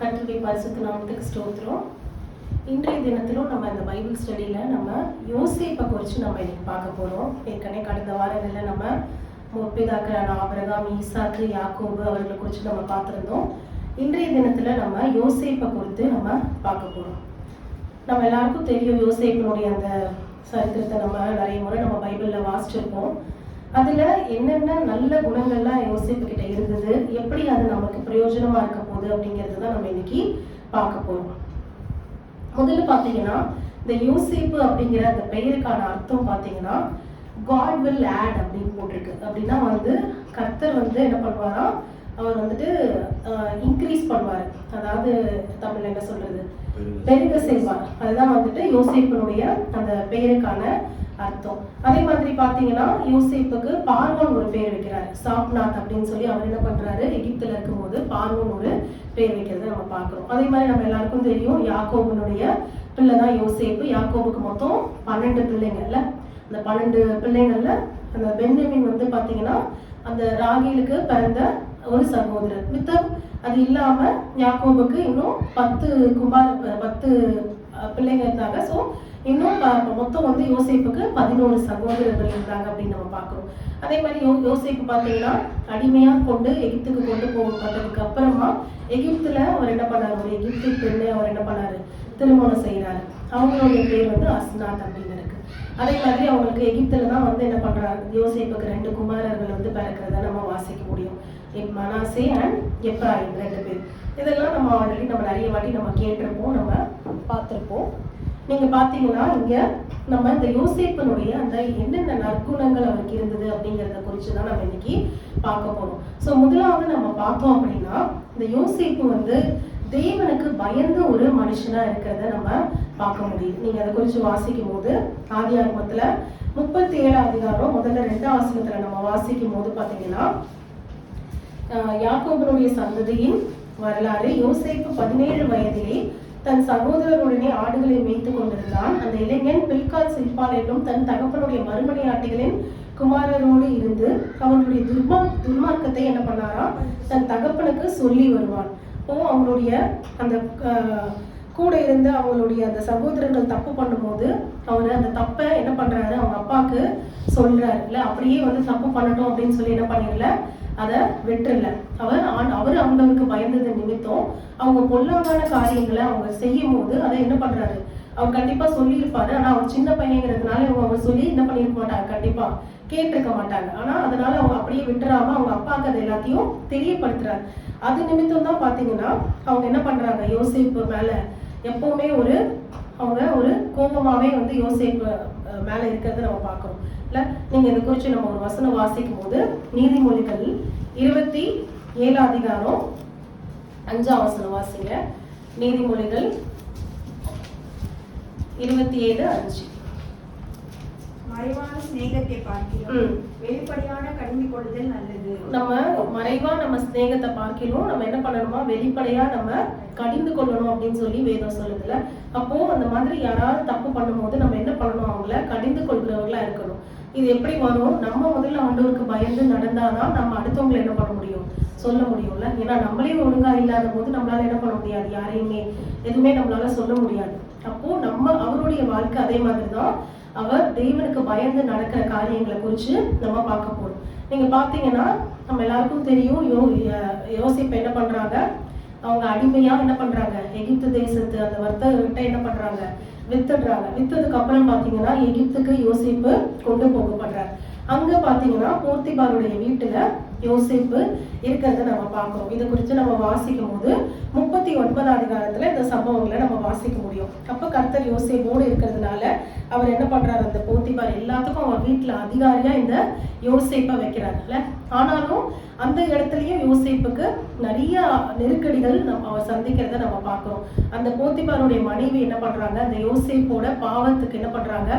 கர்த்தருடைய பரிசுத்த நாமத்துக்கு ஸ்தோத்திரம். இன்றைய தினத்திலும் நம்ம இந்த பைபிள் ஸ்டடியில் நம்ம யோசேப்பை குறித்து நம்ம இன்னைக்கு பார்க்க போகிறோம். ஏற்கனவே கடந்த வாரங்களில் நம்ம முற்பிதாக்களான ஆபிரகாம், ஈசாக்கு, யாக்கோபு அவர்களை குறித்து நம்ம பார்த்துருந்தோம். இன்றைய தினத்தில் நம்ம யோசேப்பை குறித்து நம்ம பார்க்க போகிறோம். நம்ம எல்லாருக்கும் தெரியும், யோசேப்பினுடைய அந்த சரித்திரத்தை நம்ம நிறைய முறை நம்ம பைபிளில் வாசிச்சிருப்போம். அதில் என்னென்ன நல்ல குணங்கள்லாம் யோசேப்பு கிட்ட இருந்தது, எப்படி அது நமக்கு பிரயோஜனமாக இருக்க போகுது அப்படிங்கிறது தான் நம்ம இன்னைக்கு பார்க்க போகிறோம். முதல்ல பார்த்தீங்கன்னா, இந்த யோசேப்பு அப்படிங்கிற அந்த பெயருக்கான அர்த்தம் பார்த்தீங்கன்னா காட் வில் ஆட் அப்படின்னு போட்டிருக்கு. அப்படின்னா கர்த்தர் என்ன பண்ணுவாரா, அவர் இன்க்ரீஸ் பண்ணுவார். அதாவது தமிழ்ல என்ன சொல்றது, பெருக செய்வார். அதுதான் யோசேப்பினுடைய அந்த பெயருக்கான அர்த்தம். அதே மாதிரி பாத்தீங்கன்னா, யோசேப்புக்கு பார்வோன் ஒரு பேர் வைக்கிறார், சாப்நாத் அப்படின்னு சொல்லி. அவர் என்ன பண்றாரு, எகிப்துல இருக்கும்போது பார்வோன் ஒரு பேர் வைக்கிறத நம்ம பார்க்கிறோம். அதே மாதிரி நம்ம எல்லாருக்கும் தெரியும், யாக்கோபனுடைய பிள்ளை தான் யோசேப்பு. யாக்கோபுக்கு மொத்தம் 12 பிள்ளைங்கள்ல, அந்த 12 பிள்ளைங்கள்ல அந்த பென்யமின் பாத்தீங்கன்னா அந்த ராகேலுக்கு பிறந்த ஒரு சகோதரர். மித்தம் அது இல்லாம யாக்கோபுக்கு இன்னும் 10 பிள்ளைங்க இருந்தாங்க. ஸோ இன்னும் மொத்தம் யோசேப்புக்கு 11 சகோதரர்கள் இருந்தாங்க அப்படின்னு நம்ம பார்க்கிறோம். அதே மாதிரி யோசேப்பு பார்த்தீங்கன்னா அடிமையா கொண்டு எகிப்துக்கு கொண்டு போகப்பட்டதுக்கு அப்புறமா எகிப்துல அவர் என்ன பண்ணாரு, ஒரு எகிப்து பெண்ணை அவர் என்ன பண்ணாரு, திருமணம் செய்யறாரு. அவங்களுடைய பேர் அஸ்நாத் அப்படின்னு இருக்கு. அதே மாதிரி அவங்களுக்கு எகிப்துல தான் என்ன பண்றாரு, யோசேப்புக்கு 2 குமாரர்கள் பிறக்கிறத நம்ம வாசிக்க முடியும். மனாசே அண்ட் எப்ராயிம் 2 பேர். இதெல்லாம் நம்ம ஆல்ரெடி நம்ம நிறைய வாட்டி நம்ம கேட்டிருப்போம், நம்ம பார்த்துருப்போம். நீங்க பாத்தீங்கன்னா இங்க நம்ம இந்த யோசேப்பினுடைய அந்த என்னென்ன நற்குணங்கள் அவருக்கு இருந்தது அப்படிங்கிறத குறித்து தான் நம்ம இன்னைக்கு பார்க்க போறோம். ஸோ முதலாவது நம்ம பார்த்தோம் அப்படின்னா, இந்த யோசேப்பு தேவனுக்கு பயந்த ஒரு மனுஷனா இருக்கிறத நம்ம பார்க்க முடியும். நீங்க அதை குறித்து வாசிக்கும் போது ஆதியாகமத்துல 37 அதிகாரம் முதல்ல 2ஆம் வசனத்துல நம்ம வாசிக்கும் போது பாத்தீங்கன்னா, யாக்கோபனுடைய சந்ததியின் வரலாறு. யோசேப்பு 17 வயதிலே தன் சகோதரருடனே ஆடுகளை மேய்த்துக் கொண்டிருந்தான். அந்த இளைஞன் பில்கால் சில்பால் என்னும் தன் தகப்பனுடைய மறுமணி ஆட்டிகளின் குமாரரோடு இருந்து அவர்களுடைய துர்மார்க்கத்தை என்ன பண்ணாரா, தன் தகப்பனுக்கு சொல்லி வருவான். அவங்களுடைய அந்த கூட இருந்து அவங்களுடைய அந்த சகோதரர்கள் தப்பு பண்ணும்போது அவர் அந்த தப்பை என்ன பண்றாரு, அவங்க அப்பாவுக்கு சொல்றாரு. இல்ல அப்படியே தப்பு பண்ணட்டும் அப்படின்னு சொல்லி என்ன பண்ணிடல, அதை விட்டுறல. அவர் ஆண்டவருக்கு பயந்தது நிமித்தம் அவங்க பொல்லாதான காரியங்களை அவங்க செய்யும் போது அதை என்ன பண்றாரு, அவர் கண்டிப்பா சொல்லியிருப்பாரு. ஆனா அவர் சின்ன பையங்கிறதுனால அவர் சொல்லி என்ன பண்ணிருக்க மாட்டாங்க, கண்டிப்பா கேட்டிருக்க மாட்டாங்க. ஆனா அதனால அவங்க அப்படியே விட்டுறாம அவங்க அப்பாவுக்கு அதை எல்லாத்தையும் தெரியப்படுத்துறாரு. அது நிமித்தம் தான் பாத்தீங்கன்னா அவங்க என்ன பண்றாங்க, யோசேப்பு மேல எப்பவுமே அவங்க ஒரு கோபமாவே யோசேப்பு மேல இருக்கிறத நம்ம பார்க்கிறோம். இல்ல நீங்க இதை குறித்து நம்ம ஒரு வசனம் வாசிக்கும் போது நீதிமொழிகள் 27 அதிகாரம் 5ஆம் வசனம் வாசிங்க. நீதிமொழிகள் 27:5. மறைவான சிநேகத்தை பார்க்கிறோம், வெளிப்படையான கடிந்து கொள்ளுதல் நல்லது. நம்ம சிநேகத்தை பார்க்கிறோம், நம்ம என்ன பண்ணணுமா, வெளிப்படையா நம்ம கடிந்து கொள்ளணும் அப்படின்னு சொல்லி வேதம் சொல்லுதுல. அப்போ அந்த மாதிரி யாராவது தப்பு பண்ணும்போது நம்ம என்ன பண்ணணும், அவங்கள கடிந்து கொள்கிறவர்களா இருக்கணும். இது எப்படி வரும், நம்ம முதல்ல ஆண்டவருக்கு பயந்து நடந்தாதான் நம்ம அடுத்தவங்களை என்ன பண்ண முடியும், சொல்ல முடியும்ல. ஏன்னா நம்மளே ஒழுங்கா இல்லாத போது நம்மளால என்ன பண்ண முடியாது, யாரையுமே எதுவுமே நம்மளால சொல்ல முடியாது. அப்போ அவருடைய வாழ்க்கை அதே மாதிரிதான். அவர் தேவனுக்கு பயந்து நடக்கிற காரியங்களை குறித்து நம்ம பார்க்க போறோம். நீங்க பாத்தீங்கன்னா நம்ம எல்லாருக்கும் தெரியும், யோசேப்பு என்ன பண்றாங்க, அவங்க அடிமையா என்ன பண்றாங்க, எகிப்து தேசத்து அந்த வர்த்தகர்கிட்ட என்ன பண்றாங்க, வித்துடுறாங்க. வித்ததுக்கு அப்புறம் பாத்தீங்கன்னா எகிப்துக்கு யோசேப்பு கொண்டு போகப்படுறாரு. அங்க பாத்தீங்கன்னா போர்த்திபாருடைய வீட்டுல யோசேப்பு இருக்கிறத நம்ம பார்க்கிறோம். இதை குறித்து நம்ம வாசிக்கும் போது 39 அதிகாரத்துல இந்த சம்பவங்களை நம்ம வாசிக்க முடியும். அப்ப கர்த்தர் யோசேப்போடு இருக்கிறதுனால அவர் என்ன பண்றாரு, அந்த போர்த்திபார் எல்லாத்துக்கும் அவர் வீட்டுல அதிகாரியா இந்த யோசேப்பை வைக்கிறாங்கல்ல. ஆனாலும் அந்த இடத்துலயும் யோசேப்புக்கு நிறைய நெருக்கடிகள் அவர் சந்திக்கிறத நம்ம பார்க்கிறோம். அந்த போர்த்திபாருடைய மனைவி என்ன பண்றாங்க, அந்த யோசேப்போட பாவத்துக்கு என்ன பண்றாங்க,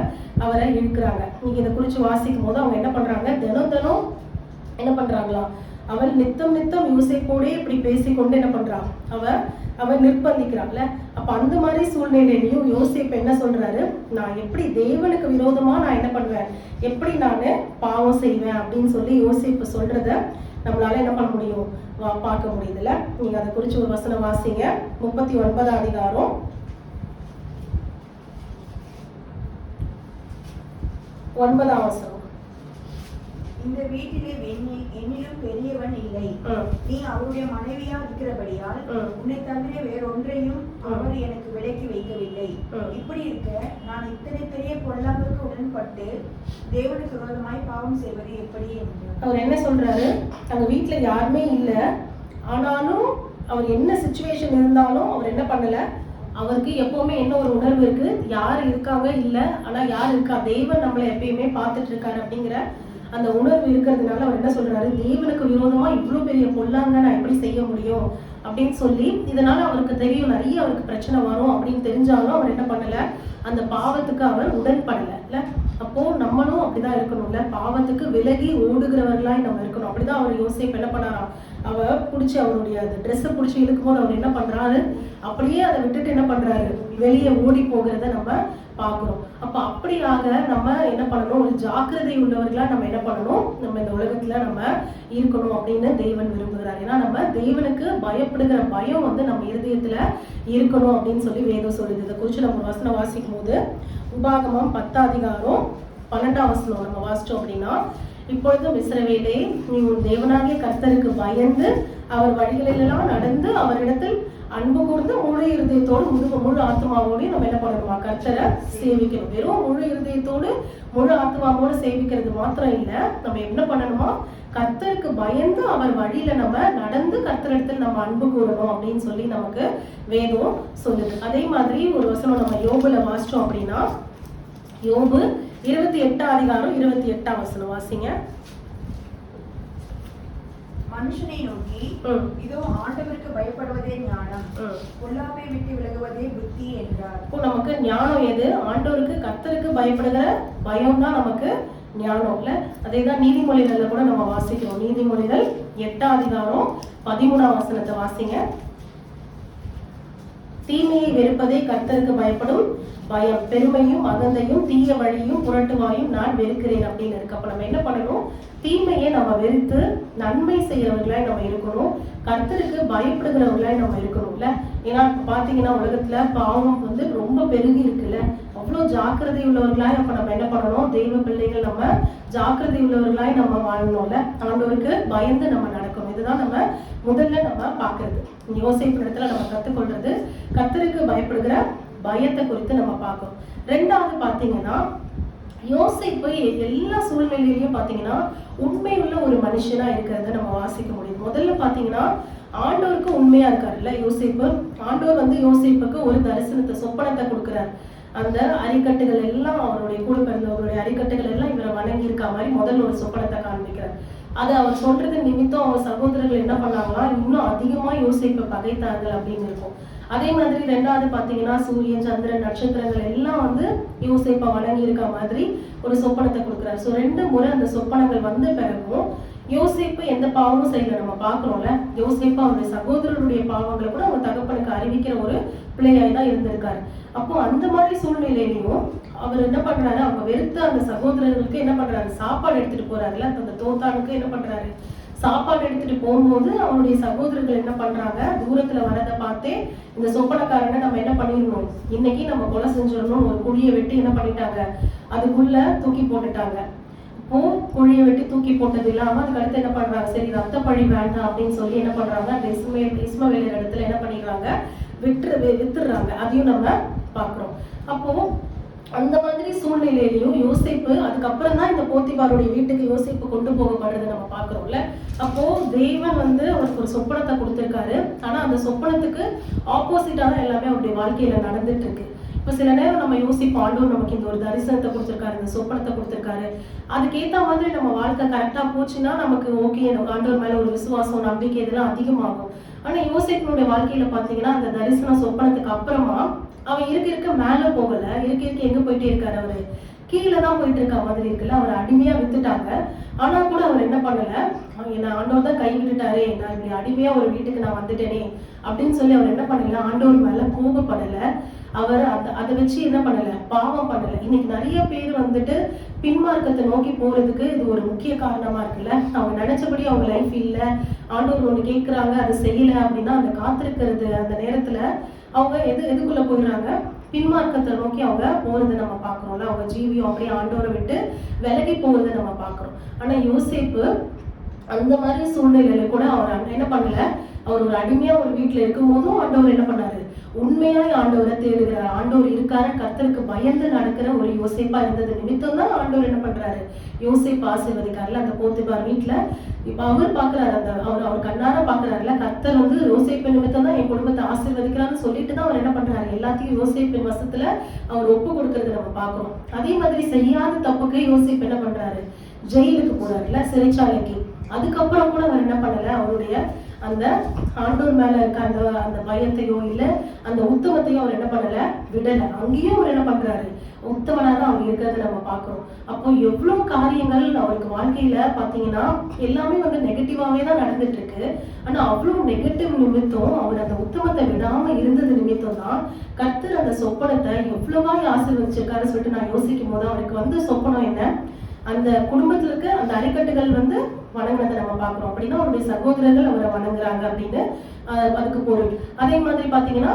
அவரை இழுக்கிறாங்க. நீங்க இதை குறித்து வாசிக்கும் போது அவங்க என்ன பண்றாங்க, தினம் என்ன பண்றாங்களா, அவள் நித்தம் யோசேப்போடே இப்படி பேசிக்கொண்டு என்ன பண்றான், அவன் நிர்பந்திக்கிறான்ல. அப்ப அந்த மாதிரி சூழ்நிலையிலையும் யோசேப்பு என்ன சொல்றாரு, நான் எப்படி தேவனுக்கு விரோதமா நான் என்ன பண்ணுவேன், எப்படி நான் பாவம் செய்வேன் அப்படின்னு சொல்லி யோசேப்பு சொல்றத நம்மளால என்ன பண்ண முடியும், பார்க்க முடியுதுல்ல. நீங்க அதை குறிச்சு ஒரு வசனம் வாசிங்க. 39 அதிகாரம் 9 வசனம். இந்த வீட்டிலே என்னிலும் பெரியவன் இல்லை. நீ அவருடைய மனைவியா இருக்கிறபடியால் உன்னை தவிர வேறொன்றையும் அவர் எனக்கு விலக்கி வைக்கவில்லை. இப்படி இருக்க நான் இத்தனை பெரிய பொல்லாப்புக்கு உடன்பட்டு தேவனுக்கு விரோதமாய் பாவம் செய்வது எப்படி என்று அவர் என்ன சொல்றாரு? அங்க வீட்டுல யாருமே இல்ல, ஆனாலும் அவர் என்ன சிச்சுவேஷன் இருந்தாலும் அவர் என்ன பண்ணல, அவருக்கு எப்பவுமே என்ன ஒரு உணர்வு இருக்கு, யார் இருக்காங்க இல்ல, ஆனா யார் இருக்கா, தெய்வம் நம்மளை எப்பயுமே பார்த்துட்டு இருக்காரு அப்படிங்கிற அந்த உணர்வு இருக்கிறதுனால அவர் என்ன சொல்றாரு, தேவனுக்கு விரோதமா இவ்வளவு பெரிய பொல்லாங்க நான் எப்படி செய்ய முடியும் அப்படின்னு சொல்லி, இதனால அவருக்கு தெரியும் நிறைய அவருக்கு பிரச்சனை வரும் அப்படின்னு தெரிஞ்சாலும் அவர் என்ன பண்ணல, அந்த பாவத்துக்கு அவர் உடன்படல. இல்ல, அப்போ நம்மளும் அப்படிதான் இருக்கணும்ல, பாவத்துக்கு விலகி ஓடுகிறவர்களாய் நம்ம இருக்கணும். அப்படிதான் அவர் யோசேப்பு என்ன பண்ணாராம், அவ பிடிச்சி அவருடைய ட்ரெஸ்ஸை பிடிச்சி இழுக்கும் போது அவர் என்ன பண்றாரு, அப்படியே அதை விட்டுட்டு என்ன பண்றாரு, வெளியே ஓடி போகிறத நம்ம பார்க்கிறோம். அப்ப அப்படியாக நம்ம என்ன பண்ணணும், ஒரு ஜாக்கிரதை உள்ளவர்களா நம்ம என்ன பண்ணணும், நம்ம இந்த உலகத்துல நம்ம இருக்கணும் அப்படின்னு தேவன் விரும்புகிறார். ஏன்னா நம்ம தேவனுக்கு பயப்படுகிற பயம் வந்து நம்ம இருதயத்துல இருக்கணும் அப்படின்னு சொல்லி வேதம் சொல்லுது. இதை குறிச்சு நம்ம வசனம் வாசிக்கும் போது உபாகமம் 10 அதிகாரம் 12 வசனம் நம்ம வாசிச்சோம் அப்படின்னா, இப்பொழுதும் இஸ்ரவேலே, நீ உன் தேவனாகிய கர்த்தருக்கு பயந்து அவர் வழிகளிலெல்லாம் நடந்து அவரிடத்தில் அன்பு கூர்ந்து முழு இருதயத்தோடு முழு ஆத்மாவோடு நம்ம என்ன பண்ணணுமா, கர்த்தரை சேவிக்கணும். வெறும் முழு இருதயத்தோடு முழு ஆத்மாவோடு சேவிக்கிறது மாத்திரம் இல்ல, நம்ம என்ன பண்ணணுமா, கர்த்தருக்கு பயந்து அவர் வழியில நம்ம நடந்து கர்த்தரிடத்தில் நம்ம அன்பு கூறணும் அப்படின்னு சொல்லி நமக்கு வேதம் சொல்லுது. அதே மாதிரி ஒரு வசனம் நம்ம யோபுல வாசிச்சோம் அப்படின்னா, யோபு 28 அதிகாரம் 28 வசனம் வாசிங்க. மனுஷனை நோக்கி, இதோ ஆண்டவருக்கு பயப்படுவதே ஞானம், பொல்லாப்பை விட்டு விலகுவதே புத்தி என்றார். இப்போ நமக்கு ஞானம் எது, ஆண்டவருக்கு கர்த்தருக்கு பயப்படுகிற பயம் தான் நமக்கு ஞானம் இல்ல. அதேதான் நீதிமொழிகள்ல கூட நம்ம வாசிக்கிறோம். நீதிமொழிகள் 8 அதிகாரம் 13 வசனத்தை வாசிங்க. தீமையை வெறுப்பதே கர்த்தருக்கு பயப்படும் பயம், பெருமையும் அகந்தையும் தீய வழியும் புரட்டுவாயும் நான் வெறுக்கிறேன் அப்படின்னு இருக்கு. அப்ப நம்ம என்ன பண்ணணும், தீமையை நம்ம வெறுத்து நன்மை செய்யறவர்களாய் நம்ம இருக்கணும், கர்த்தருக்கு பயப்படுகிறவர்களாய் நம்ம இருக்கணும்ல. ஏன்னா பாத்தீங்கன்னா உலகத்துல பாவம் வந்து ரொம்ப பெருகி இருக்குல்ல, அவ்வளவு ஜாக்கிரதை உள்ளவர்களாய் அப்ப நம்ம என்ன பண்ணணும், தெய்வ பிள்ளைகள் நம்ம ஜாக்கிரதை உள்ளவர்களாய் நம்ம வாழணும்ல, ஆண்டவருக்கு பயந்து நம்ம நடக்கணும். இதுதான் நம்ம முதல்ல நம்ம பாக்குறது. யோசேப்பு இடத்துல நம்ம கத்துக்கொள்றது கர்த்தருக்கு பயப்படுகிற பயத்தை குறித்து நம்ம பார்க்கணும். ரெண்டாவது பாத்தீங்கன்னா, யோசேப்பு எல்லா சூழ்நிலையிலையும் பாத்தீங்கன்னா உண்மை உள்ள ஒரு மனுஷனா இருக்கிறத நம்ம வாசிக்க முடியும். முதல்ல பாத்தீங்கன்னா ஆண்டவருக்கு உண்மையா இருக்காருல்ல யோசேப்பு. ஆண்டவர் வந்து யோசேப்புக்கு ஒரு தரிசனத்தை, சொப்பனத்தை கொடுக்கிறார். அந்த அரிக்கட்டுகள் எல்லாம், அவருடைய கூட பிறந்தவருடைய அரிக்கட்டுகள் எல்லாம் இவரை வணங்கி இருக்க மாதிரி முதல்ல ஒரு சொப்பனத்தை காண்பிக்கிறார். அது அவர் சொல்றது நிமித்தம் அவங்க சகோதரர்கள் என்ன பண்ணாங்களா, இன்னும் அதிகமா யோசேப்பை பகைத்தார்கள் அப்படின்னு இருக்கும். அதே மாதிரி ரெண்டாவது பாத்தீங்கன்னா சூரியன் சந்திரன் நட்சத்திரங்கள் எல்லாம் வந்து யோசேப்பை வணங்கி இருக்க மாதிரி ஒரு சொப்பனத்தை கொடுக்குறாரு. ஸோ 2 முறை அந்த சொப்பனங்கள் வந்த பிறகும் யோசேப்பு எந்த பாவமும் செய்யல. நம்ம பாக்குறோம்ல, யோசேப்பு அவருடைய சகோதரருடைய பாவங்களை கூட அவங்க தகப்பனுக்கு அறிவிக்கிற ஒரு பிள்ளையாய் தான் இருந்திருக்காரு. அப்போ அந்த மாதிரி சூழ்நிலையிலையும் அவர் என்ன பண்றாரு, அவங்க வெறுத்த அந்த சகோதரர்களுக்கு என்ன பண்றாரு, சாப்பாடு எடுத்துட்டு போறாருல, அந்த தோத்தானுக்கு என்ன பண்றாரு, சாப்பாடு எடுத்துட்டு போகும்போது அவருடைய சகோதரர்கள் என்ன பண்றாங்க, தூரத்துல வரதை பார்த்தே இந்த சொப்பனக்காரனை நம்ம என்ன பண்ணிடணும், இன்னைக்கு நம்ம கொலை செஞ்சிடணும், ஒரு குழியை வெட்டி என்ன பண்ணிட்டாங்க, அதுக்குள்ள தூக்கி போட்டுட்டாங்க. இப்போ குழியை வெட்டி தூக்கி போட்டது இல்லாம அதுக்கு அடுத்து என்ன பண்றாங்க, சரி ரத்த பழி வேண்டாம் அப்படின்னு சொல்லி என்ன பண்றாங்க, இஸ்மவேலர் இடத்துல என்ன பண்ணிடுறாங்க, வித்துடுறாங்க. அதையும் நம்ம பாக்குறோம். அப்போ அந்த மாதிரி சூழ்நிலையிலையும் யோசேப்பு அதுக்கப்புறம் தான் இந்த போத்திபாருடைய வீட்டுக்கு யோசேப்பு கொண்டு போகப்படுறதை நம்ம பாக்குறோம்ல. அப்போ தேவன் வந்து அவருக்கு ஒரு சொப்பனத்தை கொடுத்திருக்காரு. ஆனா அந்த சொப்பனத்துக்கு ஆப்போசிட்டா தான் எல்லாமே அவருடைய வாழ்க்கையில நடந்துட்டு இருக்கு. இப்ப சில நேரம் நம்ம யோசிப்போம், ஆண்டவர் நமக்கு இந்த ஒரு தரிசனத்தை கொடுத்திருக்காரு, இந்த சொப்பனத்தை கொடுத்திருக்காரு, அதுக்கேற்ற மாதிரி நம்ம வாழ்க்கை கரெக்டா போச்சுன்னா நமக்கு ஓகே, ஆண்டவர் மேல ஒரு விசுவாசம் நம்பிக்கை இதெல்லாம் அதிகமாகும். ஆனா யோசேப்பினுடைய வாழ்க்கையில பாத்தீங்கன்னா அந்த தரிசனம் சொப்பனத்துக்கு அப்புறமா அவன் இருக்க மேல போகல, இருக்க எங்க போயிட்டே இருக்காரு, அவரு கீழே தான் போயிட்டு இருக்க மாதிரி இருக்குல்ல. அவர் அடிமையா வித்துட்டாங்க. ஆனா கூட அவர் என்ன பண்ணல, என்ன ஆண்டவர் தான் கை விட்டுட்டாரே, நான் இப்படி அடிமையா ஒரு வீட்டுக்கு நான் வந்துட்டேனே அப்படின்னு சொல்லி அவர் என்ன பண்ணல, ஆண்டவர் மேல கோபப்படல. அவர் அதை வச்சு என்ன பண்ணல, பாவம் பண்ணல. இன்னைக்கு நிறைய பேர் வந்துட்டு பின்மார்க்கத்தை நோக்கி போறதுக்கு இது ஒரு முக்கிய காரணமா இருக்குல்ல. அவங்க நினைச்சபடி அவங்க லைஃப் இல்ல, ஆண்டவர் ஒண்ணு கேட்கிறாங்க அதை செய்யல அப்படின்னா அந்த காத்திருக்கிறது அந்த நேரத்துல அவங்க எதுக்குள்ள போயிடுறாங்க, பின்மார்க்கத்தை நோக்கி அவங்க போறதை நம்ம பாக்குறோம்ல. அவங்க ஜீவியம் அப்படியே ஆண்டவரை விட்டு விலகி போறதை நம்ம பாக்குறோம். ஆனா யோசேப்பு அந்த மாதிரி சூழ்நிலையில கூட அவர் என்ன பண்ணல, அவர் ஒரு அடிமையா ஒரு வீட்டுல இருக்கும் போதும் ஆண்டவர் என்ன பண்ணாரு, உண்மையாய் ஆண்டவரை தேடுகிறார். ஆண்டவர் இருக்காரு, கர்த்தருக்கு பயந்து நடக்கிற ஒரு யோசேப்பா இருந்தது நிமித்தம் தான் ஆண்டவர் என்ன பண்றாரு, யோசேப்பு ஆசீர்வதிக்காருல. அந்த போத்திபார் வீட்டுல இப்ப அவர் பாக்குறாரு, அந்த அவர் கண்ணார பாக்குறாருல, கர்த்தர் வந்து யோசேப்பு நிமித்தம் தான் என் குடும்பத்தை ஆசீர்வதிக்கிறான்னு சொல்லிட்டு தான் அவர் என்ன பண்றாரு, எல்லாத்தையும் யோசேப்பின் வசத்துல அவர் ஒப்பு கொடுக்கறது நம்ம பாக்குறோம். அதே மாதிரி செய்யாத தப்புக்கு யோசேப்பு என்ன பண்றாரு, ஜெயிலுக்கு போறாருல, சிறைச்சாலைக்கு. அதுக்கப்புறம் கூட அவர் என்ன பண்ணல, அவருடைய அந்த ஆண்டோர் மேல இருக்க அந்த பயத்தையோ இல்ல அந்த உத்தமத்தையும் அவர் என்ன பண்ணல, விடல. அங்கேயும் அவர் என்ன பண்றாரு, உத்தமனாதான் அவர் இருக்கிறத நம்ம பாக்குறோம். அப்போ எவ்வளவு காரியங்கள் அவருக்கு வாழ்க்கையில பாத்தீங்கன்னா எல்லாமே வந்து நெகட்டிவாவே தான் நடந்துட்டு இருக்கு. ஆனா அவ்வளவு நெகட்டிவ் நிமித்தம் அவர் அந்த உத்தமத்தை விடாம இருந்தது நிமித்தம் தான் கர்த்தர் அந்த சொப்பனத்தை எவ்வளவாய் ஆசீர்வதிச்சிருக்காரு சொல்லிட்டு நான் யோசிக்கும் போது அவருக்கு வந்து சொப்பனம் என்ன, அந்த குடும்பத்துல இருக்க அந்த அரைக்கட்டுகள் வந்து வணங்குறதை நம்ம பாக்குறோம். அப்படின்னா அவருடைய சகோதரர்கள் அவரை வணங்குறாங்க அப்படின்னு அதுக்கு பொருள். அதே மாதிரி பாத்தீங்கன்னா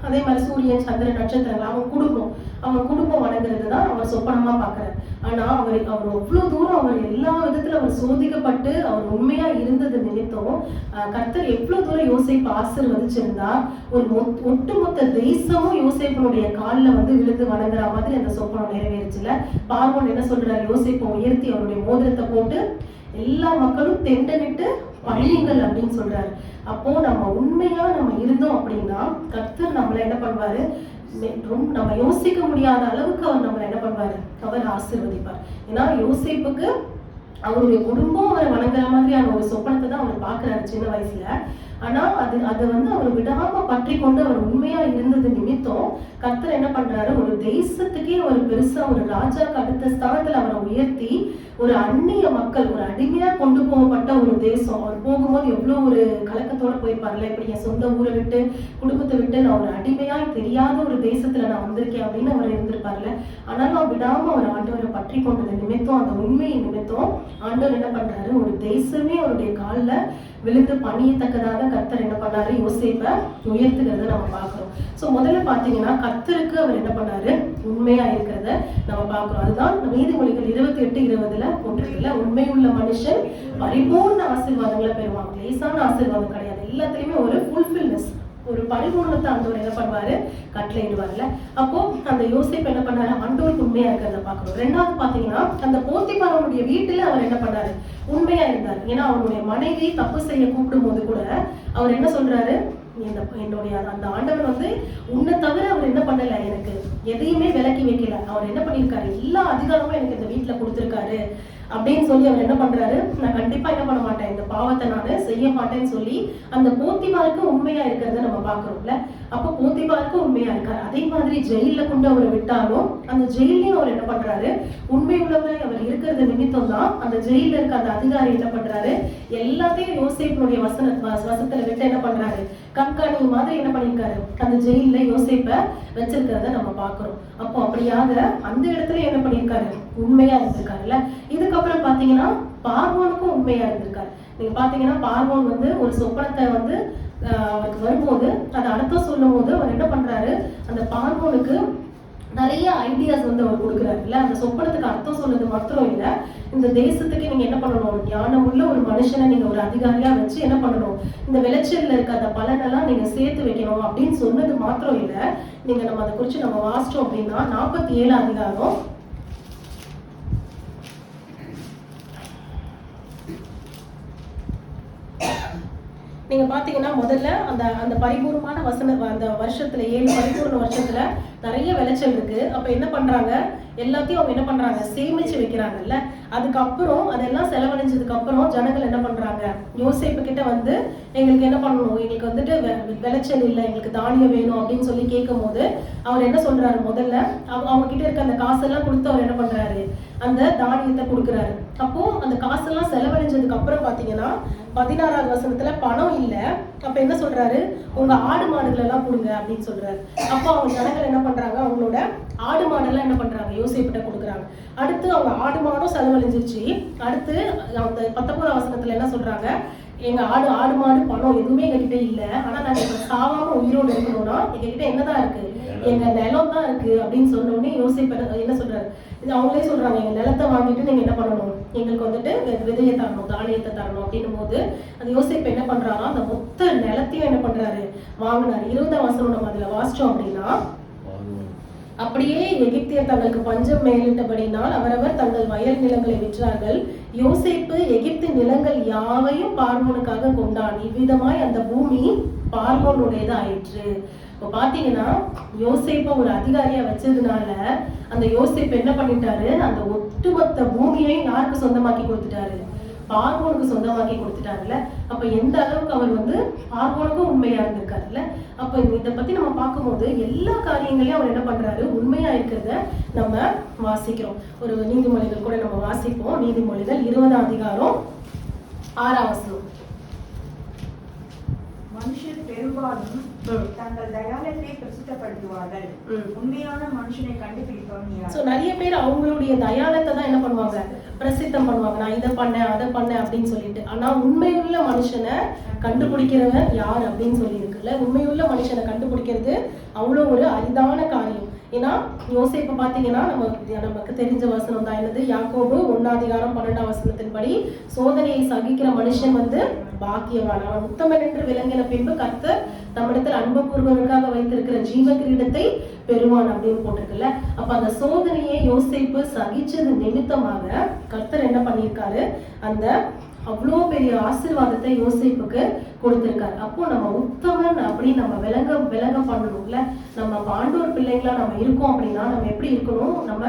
அதே மாதிரி சூரியன் சந்திரன் நட்சத்திரங்கள் அவங்க குடும்பம் வணங்குறது தான் அவர் சொப்பனமா பாக்குறாரு. ஆனா அவர் அவ்வளவு தூரம் அவர் எல்லா விதத்துல அவர் சோதிக்கப்பட்டு அவர் உண்மையா இருந்தது நிமித்தம் கர்த்தர் எவ்வளவு தூரம் யோசேப்பு ஆசீர்வதிச்சிருந்தா ஒரு ஒட்டுமொத்த தேசமும் யோசேப்பனுடைய காலில் வந்து விழுந்து வணங்குற மாதிரி அந்த சொப்பனம் நிறைவேறுச்சுல. பார்வோன் என்ன சொல்றாரு, யோசேப்பை உயர்த்தி அவருடைய மோதிரத்தை போட்டு எல்லா மக்களும் தெண்டனிட்டு பணியுங்கள் அப்படின்னு சொல்றாரு. அப்போ நம்ம உண்மையா நம்ம இருந்தோம் அப்படின்னா கர்த்தர் நம்மள என்ன பண்ணுவாரு, நம்ம யோசிக்க முடியாத அளவுக்கு அவர் நம்மள என்ன பண்ணுவாரு, அவர் ஆசீர்வதிப்பார். ஏன்னா யோசேப்புக்கு அவருடைய குடும்பம் அவரை வணங்குற மாதிரியான ஒரு சொப்பனத்தை தான் அவர் பாக்குறாரு சின்ன வயசுல. ஆனா அதை வந்து அவர் விடாம பற்றி கொண்டு அவர் உண்மையா இருந்தது நிமித்தம் கர்த்தர் என்ன பண்றாரு, ஒரு தேசத்துக்கே ஒரு பெருசா ஒரு ராஜாக்கு அடுத்த ஸ்தானத்துல அவரை உயர்த்தி ஒரு அந்நிய மக்கள் ஒரு அடிமையா கொண்டு போகப்பட்ட ஒரு தேசம். அவர் போகும்போது எவ்வளவு ஒரு கலக்கத்தோட போயிருப்பாருல, இப்படி என் சொந்த ஊரை விட்டு குடும்பத்தை விட்டு நான் ஒரு அடிமையா தெரியாத ஒரு தேசத்துல நான் வந்திருக்கேன் அப்படின்னு அவர் இருந்திருப்பாருல. ஆனாலும் அவர் விடாம அவர் ஆண்டவரை பற்றி கொண்டது நிமித்தம் அந்த உண்மையின் நிமித்தம் ஆண்டவர் என்ன பண்றாரு, ஒரு தேசமே அவருடைய காலில் விழுந்து பணியத்தக்கதாக கர்த்தர் என்ன பண்ணாரு, யோசேப்பை உயர்த்துகிறத நம்ம பாக்குறோம். சோ முதல்ல பாத்தீங்கன்னா கர்த்தருக்கு அவர் என்ன பண்ணாரு, உண்மையா இருக்கிறத நம்ம பாக்குறோம். அதுதான் நீதிமொழிகள் 28:20 போட்டிருக்குல்ல, உண்மையுள்ள மனுஷன் பரிபூர்ண ஆசீர்வாதங்களை பெறுவாங்க. லேசான ஆசீர்வாதம் கிடையாது, எல்லாத்துலயுமே ஒரு ஃபுல்ஃபில்னஸ், ஒரு பரிபூர்ணத்தை ஆண்டவர் என்ன பண்ணுவாரு, கட்டளையிடுவார்ல. அப்போ அந்த யோசேப்பு என்ன பண்ணாரு, ஆண்டவருக்கு உண்மையா இருக்கிறத பாக்குறோம். ரெண்டாவது பாத்தீங்கன்னா அந்த போத்திபாரனுடைய வீட்டுல அவர் என்ன பண்ணாரு, உண்மையா இருந்தார். ஏன்னா அவருடைய மனைவி தப்பு செய்ய கூப்பிடும் போது கூட அவர் என்ன சொல்றாரு, என்னுடைய அந்த ஆண்டவர் வந்து உன்னை தவிர அவர் என்ன பண்ணல, எனக்கு எதையுமே விலக்கி வைக்கல. அவர் என்ன பண்ணிருக்காரு, எல்லா அதிகாரமும் எனக்கு இந்த வீட்டுல கொடுத்திருக்காரு அப்படின்னு சொல்லி அவர் என்ன பண்றாரு, நான் கண்டிப்பா என்ன பண்ண மாட்டேன், இந்த பாவத்தை நான் செய்ய மாட்டேன்னு சொல்லி அந்த போத்திபாருக்கு உண்மையா இருக்கிறத நம்ம பாக்குறோம்ல. அப்போ போத்திபாருக்கு உண்மையா இருக்காரு. அதே மாதிரி ஜெயில கொண்டு அவரை விட்டாலும் அந்த ஜெயிலையும் அவர் என்ன பண்றாரு, உண்மை உள்ளவரை அவர் இருக்கிறது நிமித்தம் தான் அந்த ஜெயில இருக்க அந்த அதிகாரி என்ன பண்றாரு, எல்லாத்தையும் யோசேப்பினுடைய வசத்துல விட்டு என்ன பண்றாரு, கண்காணி மாதிரி என்ன பண்ணிருக்காரு, அந்த ஜெயில யோசேப்பை வச்சிருக்கிறத நம்ம பாக்குறோம். அப்போ அப்படியாக அந்த இடத்துல என்ன பண்ணிருக்காரு, உண்மையா இருந்திருக்காருல்ல. இதுக்கப்புறம் பாத்தீங்கன்னா பார்வோனுக்கும் உண்மையா இருந்திருக்காரு. நீங்க பாத்தீங்கன்னா பார்வோன் வந்து ஒரு சொப்பனத்தை வந்து அவருக்கு வரும்போது அதை அர்த்தம் சொல்லும் போது அவர் என்ன பண்றாரு, அந்த பார்வோனுக்கு நிறைய ஐடியாஸ் வந்து அவர் கொடுக்குறாரு இல்ல. அந்த சொப்பனத்துக்கு அர்த்தம் சொல்றது மாத்திரம் இல்ல, இந்த தேசத்துக்கு நீங்க என்ன பண்ணணும், ஞானம் உள்ள ஒரு மனுஷனை நீங்க ஒரு அதிகாரியா வச்சு என்ன பண்ணணும், இந்த விளைச்சல்ல இருக்க அந்த பலனெல்லாம் நீங்க சேர்த்து வைக்கணும் அப்படின்னு சொன்னது மாத்திரம் இல்ல. நீங்க நம்ம அதை குறிச்சு நம்ம வாசிச்சோம் அப்படின்னா 47 அதிகாரம் நீங்க பாத்தீங்கன்னா முதல்ல அந்த அந்த பரிபூர்ணமான அந்த வருஷத்துல 7 பரிபூர்ண வருஷத்துல நிறைய விளைச்சல் இருக்கு. அப்ப என்ன பண்றாங்க, எல்லாத்தையும் அவங்க என்ன பண்றாங்க, சேமிச்சு வைக்கிறாங்கல்ல. அதுக்கப்புறம் அதெல்லாம் செலவழிஞ்சதுக்கு அப்புறம் ஜனங்கள் என்ன பண்றாங்க, யோசேப்பு கிட்ட வந்து எங்களுக்கு என்ன பண்ணணும், எங்களுக்கு வந்துட்டு விளைச்சல் இல்லை, எங்களுக்கு தானியம் வேணும் அப்படின்னு சொல்லி கேட்கும் போது அவர் என்ன சொல்றாரு, முதல்ல அவங்க கிட்ட இருக்க அந்த காசெல்லாம் கொடுத்து அவர் என்ன பண்றாரு, அந்த தானியத்தை கொடுக்குறாரு. அப்போ அந்த காசெல்லாம் செலவழிஞ்சதுக்கு அப்புறம் பாத்தீங்கன்னா 16வது வசனத்துல பணம் இல்ல, அப்ப என்ன சொல்றாரு, உங்க ஆடு மாடுகள் எல்லாம் கொடுங்க அப்படின்னு சொல்றாரு. அப்போ அவங்க ஜனங்கள் என்ன பண்றாங்க, அவங்களோட ஆடு மாடெல்லாம் என்ன பண்றாங்க, யோசேப்பிட்ட கொடுக்குறாங்க. அடுத்து அவங்க ஆடு மாடும் செலவழிஞ்சிருச்சு. அடுத்து அந்த 19ஆம் வசனத்துல என்ன சொல்றாங்க, எங்க ஆடு மாடு பணம் எதுவுமே எங்ககிட்ட இல்ல, ஆனா நாங்க இப்ப சாவாம உயிரோடு இருக்கணும்னா எங்ககிட்ட என்னதான் இருக்கு, எங்க நிலம் தான் இருக்கு அப்படின்னு சொன்ன உடனே யோசேப்பு என்ன சொல்றாரு, இது அவங்களே சொல்றாங்க, எங்க நிலத்தை வாங்கிட்டு நீங்க என்ன பண்ணணும், எங்களுக்கு வந்துட்டு விதையை தரணும், தானியத்தை தரணும் அப்படின்னும் போது அந்த யோசேப்பு என்ன பண்றாரா, அந்த மொத்த நிலத்தையும் என்ன பண்றாரு, வாங்கினாரு. 20ஆம் வசனம் நம்ம அதுல வாசிச்சோம் அப்படின்னா, அப்படியே எகிப்தியர் தங்களுக்கு பஞ்சம் மேலிட்டபடினால் அவரவர் தங்கள் வயல் நிலங்களை விற்றார்கள். யோசேப்பு எகிப்து நிலங்கள் யாவையும் பார்வோனுக்காக கொண்டான். இவ்விதமாய் அந்த பூமி பார்வோனுடையது ஆயிற்று. இப்போ பாத்தீங்கன்னா யோசேப்பை ஒரு அதிகாரியா வச்சதுனால அந்த யோசேப்பு என்ன பண்ணிட்டாரு, அந்த ஒட்டுமொத்த பூமியையும் யாருக்கு சொந்தமாக்கி கொடுத்துட்டாரு, பார்வோனுக்கு சொந்தமாக்கி கொடுத்துட்டாங்கல்ல. அப்ப எந்த அளவுக்கு அவர் வந்து பார்வோனுக்கும் உண்மையா இருந்திருக்காருல்ல. அப்ப இதை பத்தி நம்ம பார்க்கும்போது எல்லா காரியங்களையும் அவர் என்ன பண்றாரு, உண்மையா இருக்கிறத நம்ம வாசிக்கிறோம். ஒரு நீதிமொழிகள் கூட நம்ம வாசிப்போம். நீதிமொழிகள் 20ஆம் அதிகாரம் 6ஆம் வசனம். மனுஷர் பெரும்பாலும் தங்கள் தயாளத்தை பிரசித்தப்படுத்துவார்கள், உண்மையான மனுஷனை கண்டுபிடிப்பவன் யார்? சோ நிறைய பேர் அவங்களுடைய தயாளத்தை தான் என்ன பண்ணுவாங்க, பிரசித்தம் பண்ணுவாங்க, நான் இதை பண்ணேன் அதை பண்ணேன் அப்படின்னு சொல்லிட்டு. ஆனா உண்மையுள்ள மனுஷனை கண்டுபிடிக்கிறவன் யார் அப்படின்னு சொல்லி இருக்குல்ல. உண்மையுள்ள மனுஷனை கண்டுபிடிக்கிறது அவ்வளவு ஒரு அரிதான காரியம். ஏன்னா யோசேப்பு பாத்தீங்கன்னா நமக்கு தெரிஞ்ச வசனம் தான் என்னது, யாக்கோபு 1ஆம் அதிகாரம் 12ஆம் வசனத்தின்படி சோதனையை சகிக்கிற மனுஷன் வந்து பாக்கியவான், அவன் உத்தமன் என்று விளங்கின பின்பு கர்த்தர் நம்மிடத்தில் அன்பு கூறுவதற்காக வைத்திருக்கிற ஜீவ கிரீடத்தை பெறுவான் அப்படின்னு போட்டிருக்குல்ல. அப்ப அந்த சோதனையை யோசேப்பு சகிச்சது நிமித்தமாக கர்த்தர் என்ன பண்ணியிருக்காரு, அந்த அவ்வளோ பெரிய ஆசீர்வாதத்தை யோசேப்புக்கு கொடுத்திருக்காரு. அப்போ நம்ம உத்தமன் அப்படின்னு நம்ம விளங்க பண்ணணும்ல. நம்ம ஆண்டவர் பிள்ளைங்களா நம்ம இருக்கோம் அப்படின்னா நம்ம எப்படி இருக்கணும், நம்ம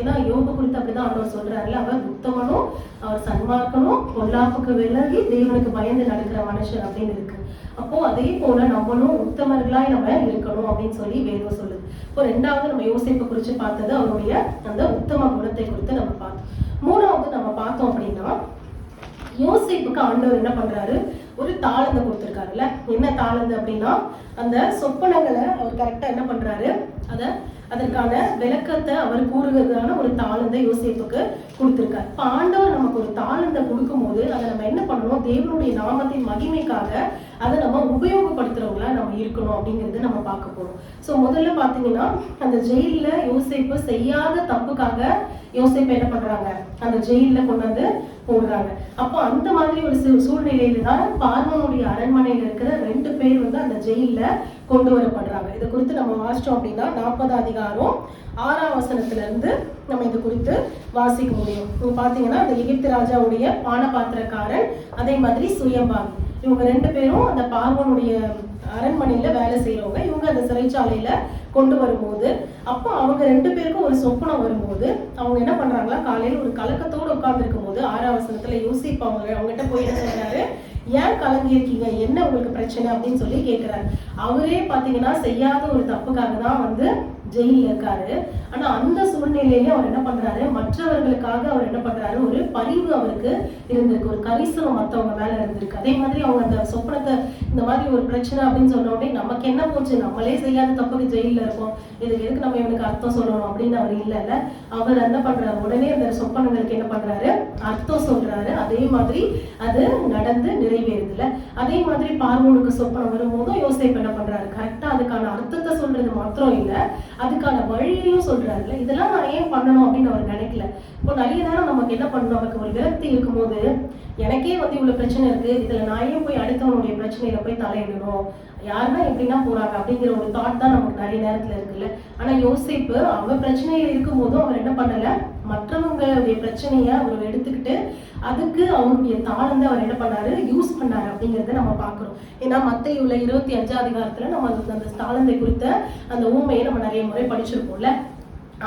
ஏன்னா யோபு குறித்து அப்படிதான் ஆண்டவர் சொல்றாருல, அவர் உத்தமனும் அவர் சன்மார்க்கனும் பொல்லாப்புக்கு விலகி தேவனுக்கு பயந்து நடக்கிற மனுஷன் அப்படின்னு இருக்கு. அப்போ அதே போல நம்மளும் உத்தமர்களாய் நம்ம இருக்கணும் அப்படின்னு சொல்லி வேதம் சொல்லுது. இப்போ 2வது நம்ம யோசேப்பை குறித்து பார்த்தது அவருடைய அந்த உத்தம குணத்தை குறித்து நம்ம பார்த்தோம். 3வது நம்ம பார்த்தோம் அப்படின்னா யோசேப்புக்கு ஆண்டவர் என்ன பண்றாரு, ஒரு தாளந்தை கொடுத்திருக்காருல்ல. என்ன தாளந்து அப்படின்னா அந்த சொப்பனங்களை அவர் கரெக்டா என்ன பண்றாரு, அதற்கான விளக்கத்தை அவர் கூறுவதற்கான ஒரு தாளந்தை யோசேப்புக்கு கொடுத்திருக்காரு. இப்ப ஆண்டவர் நமக்கு ஒரு தாளந்தை கொடுக்கும் போது அதை நம்ம என்ன பண்ணணும், தேவனுடைய நாமத்தின் மகிமைக்காக அதை நம்ம உபயோகப்படுத்துறவங்களா நம்ம இருக்கணும் அப்படிங்கிறது நம்ம பார்க்க போறோம். சோ முதல்ல பாத்தீங்கன்னா அந்த ஜெயில யோசேப்பு செய்யாத தப்புக்காக யோசேப்பு என்ன பண்றாங்க, அந்த ஜெயில கொண்டு வந்து போடுறாங்க. அப்போ அந்த மாதிரி ஒரு சூழ்நிலையில தான் பார்வோனுடைய அரண்மனையில இருக்கிற 2 பேர் வந்து அந்த ஜெயில கொண்டு வரப்படுறாங்க. இதை குறித்து நம்ம வாசிச்சோம் அப்படின்னா 40ஆம் அதிகாரம் 6ஆம் வசனத்துல இருந்து நம்ம இது குறித்து வாசிக்க முடியும். இங்க பாத்தீங்கன்னா அந்த எகிப்து ராஜாவுடைய பானபாத்திரக்காரன், அதே மாதிரி சுயம்பாவி, இவங்க 2 பேரும் அந்த பார்வோனுடைய அரண்மனையில வேலை செய்யறவங்க. இவங்க அந்த சிறைச்சாலையில கொண்டு வரும்போது அப்போ அவங்க 2 பேருக்கும் ஒரு சொப்பனம் வரும்போது அவங்க என்ன பண்றாங்களா, காலையில ஒரு கலக்கத்தோடு உட்கார்ந்து இருக்கும் போது 6ஆம் வசனத்துல யோசிப்பு அவங்ககிட்ட போய் என்ன சொல்றாரு, ஏன் கலங்கி இருக்கீங்க, என்ன உங்களுக்கு பிரச்சனை அப்படின்னு சொல்லி கேட்கிறாரு. அவரே பாத்தீங்கன்னா செய்யாத ஒரு தப்புக்காக தான் வந்து ஜெயில இருக்காரு. ஆனா அந்த சூழ்நிலையில அவர் என்ன பண்றாரு, மற்றவர்களுக்காக அவர் என்ன பண்றாரு, ஒரு பரிவு அவருக்கு இருந்திருக்கு, ஒரு கரிசனம் மத்தவங்க மேல இருந்திருக்கு. அதே மாதிரி அவங்க அந்த சொப்பனத்தை இந்த மாதிரி ஒரு பிரச்சனை அப்படின்னு சொன்ன உடனே நமக்கு என்ன போச்சு, நம்மளே செய்யாத தப்புக்கு ஜெயில இருக்கோம், இதுக்கு எதுக்கு நம்ம இவனுக்கு அர்த்தம் சொல்லணும் அப்படின்னு அவர் இல்லைல்ல. அவர் என்ன பண்றாரு, உடனே அந்த சொப்பனங்களுக்கு என்ன பண்றாரு, அர்த்தம் சொல்றாரு. அதே மாதிரி அது நடந்து நிறைவேறுதுல. அதே மாதிரி பார்வோனுக்கு சொப்பனம் வரும்போதும் யோசேப்பு என்ன பண்றாரு, கரெக்டா அதுக்கான அர்த்தத்தை சொல்றது மாத்திரம் இல்ல, அதுக்கான வழியையும் சொல்றாருல்ல. இதெல்லாம் நான் ஏன் பண்ணணும் அப்படின்னு அவர் நினைக்கல. இப்போ நிறைய நேரம் நமக்கு என்ன பண்ணணும், நமக்கு ஒரு விரக்தி இருக்கும்போது எனக்கே வந்து இவ்வளவு பிரச்சனை இருக்கு, இதுல நான் ஏன் போய் அடுத்தவனுடைய பிரச்சனையில போய் தலையிடணும், யாருன்னா எப்படின்னா போறாங்க அப்படிங்கிற ஒரு தாட் தான் நமக்கு நிறைய நேரத்துல இருக்குல்ல. ஆனா யோசேப்பு அவர் பிரச்சனையில இருக்கும் போதும் அவர் என்ன பண்ணல, மற்றவங்களுடைய பிரச்சனைய அவர் எடுத்துக்கிட்டு அதுக்கு அவருடைய தாளந்தை அவர் என்ன பண்ணாரு, யூஸ் பண்ணாரு அப்படிங்கறத நம்ம பாக்குறோம். ஏன்னா மத்தேயுல 25ஆம் அதிகாரத்துல நம்ம அந்த தாளந்தை குறித்த அந்த ஊமையை நம்ம நிறைய முறை படிச்சிருப்போம்ல.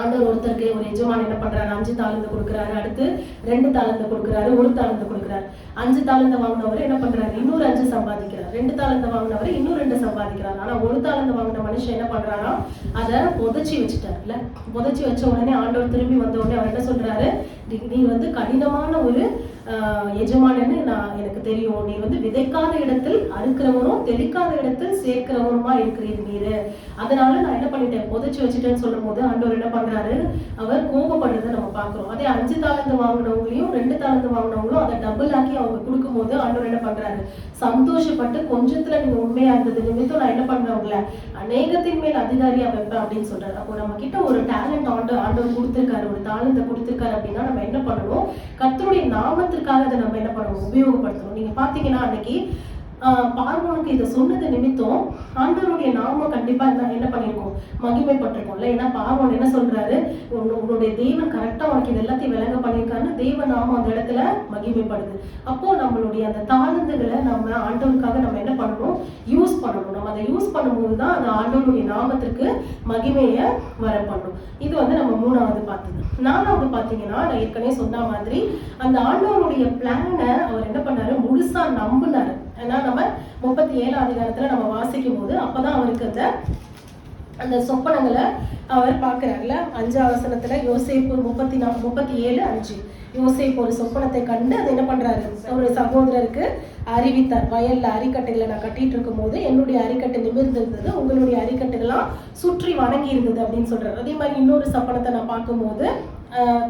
ஆண்டவர் ஒருத்தருக்கு ஒரு எஜமான் என்ன பண்றாரு, 5 தாளந்து கொடுக்குறாரு, அடுத்து 2 தாளந்து கொடுக்குறாரு, 1 தாளந்து கொடுக்குறாரு. 5 தாளந்து வாங்கினவர் என்ன பண்றாரு, இன்னொரு 5 சம்பாதிக்கிறார். 2 தாளந்து வாங்கினவர் இன்னும் 2 சம்பாதிக்கிறார். ஆனா 1 தாளந்து வாங்கின மனுஷன் என்ன பண்றாரா, அதை புதைச்சி வச்சுட்டாருல. புதைச்சி வச்ச உடனே ஆண்டவர் திரும்பி வந்த உடனே அவர் என்ன சொல்றாரு, நீ வந்து கடினமான ஒரு எஜமானன்னு எனக்கு தெரியும். நீ வந்து விதைக்காத இடத்தில் அறுக்கிறவரும் தெளிக்காத இடத்தில் சேர்க்கிறவருமா இருக்கிறீர் நீரு. அதனால நான் என்ன பண்ணிட்டேன், புதைச்சு வச்சுட்டேன்னு சொல்லும் போது ஆண்டவர் என்ன பண்றாரு, அவர் கோபப்படுறதை நம்ம பாக்குறோம். அதே 5 தாலந்து வாங்கினவங்களையும் 2 தாலந்து வாங்கினவங்களும் அதை டபுள் ஆக்கி அவங்க கொடுக்கும் போது ஆண்டவர் என்ன பண்றாரு, சந்தோஷப்பட்டு கொஞ்சத்துல நீங்க உண்மையா இருந்தது நிமித்தம் நான் என்ன பண்றேன், உங்களை அநேகத்தின் மேல் அதிகாரியா வைப்பேன் அப்படின்னு சொல்றாரு. அப்போ நம்ம கிட்ட ஒரு டேலண்ட் ஆண்டவர் கொடுத்திருக்காரு, ஒரு தாளத்தை கொடுத்திருக்காரு அப்படின்னா நம்ம என்ன பண்ணணும், கர்த்தருடைய நாமத்திற்காக அதை நம்ம என்ன பண்ணணும், உபயோகப்படுத்தணும். நீங்க பாத்தீங்கன்னா அன்னைக்கு பார்வோனுக்கு இதை சொன்னது நிமித்தம் ஆண்டவருடைய நாமம் கண்டிப்பா என்ன பண்ணிருக்கோம், மகிமைப்பட்டிருக்கோம்ல. ஏன்னா பார்வோன் என்ன சொல்றாரு, உன்னுடைய தேவன் கரெக்டா உனக்கு இது எல்லாத்தையும் விளங்க பண்ணியிருக்காருன்னு தேவ நாமம் அந்த இடத்துல மகிமைப்படுது. அப்போ நம்மளுடைய அந்த தாளந்துகளை நம்ம ஆண்டவருக்காக நம்ம என்ன பண்ணணும், யூஸ் பண்ணணும். நம்ம அதை யூஸ் பண்ணும்போது தான் அந்த ஆண்டவருடைய நாமத்திற்கு மகிமையை வர பண்ணணும். இது வந்து நம்ம 3வது பார்த்தது. 4வது பாத்தீங்கன்னா நான் ஏற்கனவே சொன்ன மாதிரி அந்த ஆண்டவருடைய பிளானை அவர் என்ன பண்ணாரு, முழுசா நம்பினாரு. ஏன்னா நம்ம 37 அதிகாரத்துல நம்ம வாசிக்கும் போது அப்பதான் அவருக்கு அந்த சொப்பனங்களை அவர் பார்க்கிறார்ல. 5ஆம் வசனத்துல யோசேப்பு 37:5 யோசேப்பு ஒரு சொப்பனத்தை கண்டு அதை என்ன பண்றாரு, அவருடைய சகோதரருக்கு அறிவித்தார். வயல்ல அரிக்கட்டைகளை நான் கட்டிட்டு இருக்கும் போது என்னுடைய அரிக்கட்டை நிமிர்ந்திருந்தது, உங்களுடைய அரிக்கட்டைகள்லாம் சுற்றி வணங்கி இருந்தது அப்படின்னு சொல்றாரு. அதே மாதிரி இன்னொரு சொப்பனத்தை நான் பார்க்கும்போது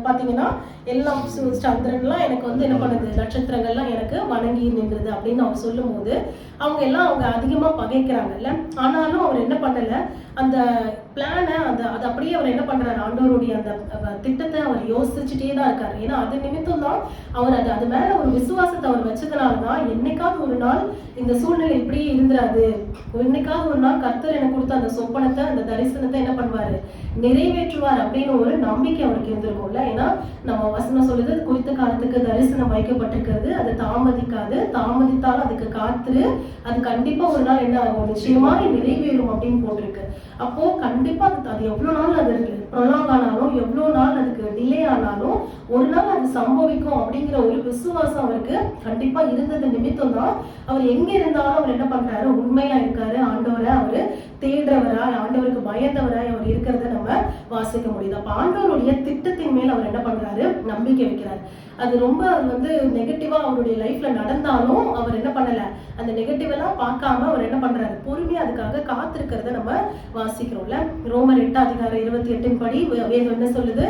பாத்தீங்கன்னா எல்லாம் சந்திரன்லாம் எனக்கு வந்து என்ன பண்ணுது, நட்சத்திரங்கள்லாம் எனக்கு வணங்கி நின்றுது அப்படின்னு அவர் சொல்லும் போது அவங்க அதிகமா பகைக்கிறாங்கல்ல. ஆனாலும் அவர் என்ன பண்ணல, அந்த பிளானை அது அப்படியே அவர் என்ன பண்றாரு, ஆண்டவருடைய அந்த திட்டத்தை அவர் யோசிச்சுட்டே தான் இருக்காரு. ஏன்னா அது நிமித்தம் தான் அவர் அது மேல ஒரு விசுவாசத்தை அவர் வச்சதுனாலதான் என்னைக்காவது ஒரு நாள் இந்த சூழ்நிலை இப்படியே இருந்துராது, என்னைக்காவது ஒரு நாள் கர்த்தர் எனக்கு கொடுத்த அந்த சொப்பனத்தை அந்த தரிசனத்தை என்ன பண்ணுவாரு, நிறைவேற்றுவார் அப்படின்னு ஒரு நம்பிக்கை அவருக்கு இருந்திருக்கும்ல. ஏன்னா நம்ம வசனம் சொல்லுது, குறித்த காலத்துக்கு தரிசனம் வைக்கப்பட்டிருக்கிறது, அது தாமதிக்காது, தாமதித்தாலும் அதுக்கு காத்துரு, அது கண்டிப்பா ஒரு நாள் என்ன ஆகும், நிச்சயமா நிறைவேறும் அப்படின்னு போட்டிருக்கு. அப்போ கண்டிப்பா அது எவ்வளவு நாள் அது ப்ரொலாங் ஆனாலும் எவ்வளவு நாள் அதுக்கு டிலே ஆனாலும் ஒரு நாள் அது சம்பவிக்கும் அப்படிங்கிற ஒரு விசுவாசம் அவருக்கு கண்டிப்பா இருந்தது நிமித்தம் தான் அவர் எங்க இருந்தாலும் அவர் என்ன பண்றாரு, உண்மையா இருக்காரு, ஆண்டவரை அவரு தேடுறவராய் ஆண்டவருக்கு பயந்தவராய் அவர் இருக்கிறத நம்ம வாசிக்க முடியுது. அப்ப ஆண்டவருடைய திட்டத்தின் மேல் அவர் என்ன பண்றாரு, நம்பிக்கை வைக்கிறார். அது ரொம்ப வந்து நெகட்டிவா அவருடைய லைஃப்ல நடந்தாலும் அவர் என்ன பண்ணல, அந்த நெகட்டிவ் எல்லாம் பார்க்காம அவர் என்ன பண்றாரு, பொறுமையா அதுக்காக காத்திருக்கிறத நம்ம வாசிக்கிறோம்ல. ரோமர் 8:28 படி வேதம் என்ன சொல்லுது,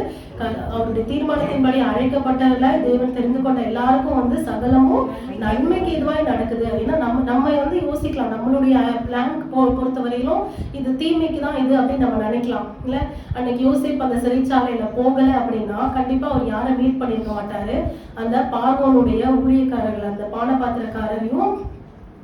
அவருடைய தீர்மானத்தின்படி அழைக்கப்பட்டவர்கள தேவன் தெரிந்து கொண்ட எல்லாருக்கும் வந்து சகலமும் நன்மைக்கு இதுவாய் நடக்குது. ஏன்னா நம்ம வந்து யோசிக்கலாம், நம்மளுடைய பிளான் பொறுத்தவரையிலும் இது தீமைக்கு தான் இது அப்படின்னு நம்ம நினைக்கலாம் இல்ல. அன்னைக்கு யோசிப்பு அந்த சிறைச்சாலையில போகல அப்படின்னா கண்டிப்பா அவர் யாரை மீட் பண்ணிருக்க மாட்டாரு, அந்த பார்வோனுடைய ஊழியக்காரர்கள் அந்த பானபாத்திரக்காரரையும்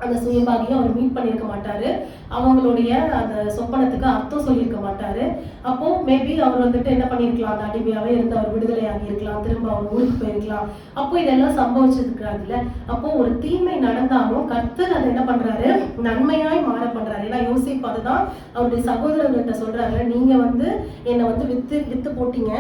அந்த சுயபாகியும் அவர் மீட் பண்ணியிருக்க மாட்டாரு, அவங்களுடைய அந்த சொப்பனத்துக்கு அர்த்தம் சொல்லியிருக்க மாட்டாரு. அப்போ மேபி அவர் வந்துட்டு என்ன பண்ணிருக்கலாம், அந்த அடிமையாவே இருந்து அவர் விடுதலை ஆகி இருக்கலாம், திரும்ப அவர் ஊருக்கு போயிருக்கலாம். அப்போ இதெல்லாம் சம்பவிச்சிருக்கிறாருல்ல. அப்போ ஒரு தீமை நடந்தாலும் கர்த்தர் அதை என்ன பண்றாரு, நன்மையாய் மாற பண்றாரு. ஏன்னா யோசிப்பு அதுதான் அவருடைய சகோதரர்கள்ட்ட சொல்றாரு, நீங்க வந்து என்னை வந்து வித்து போட்டீங்க,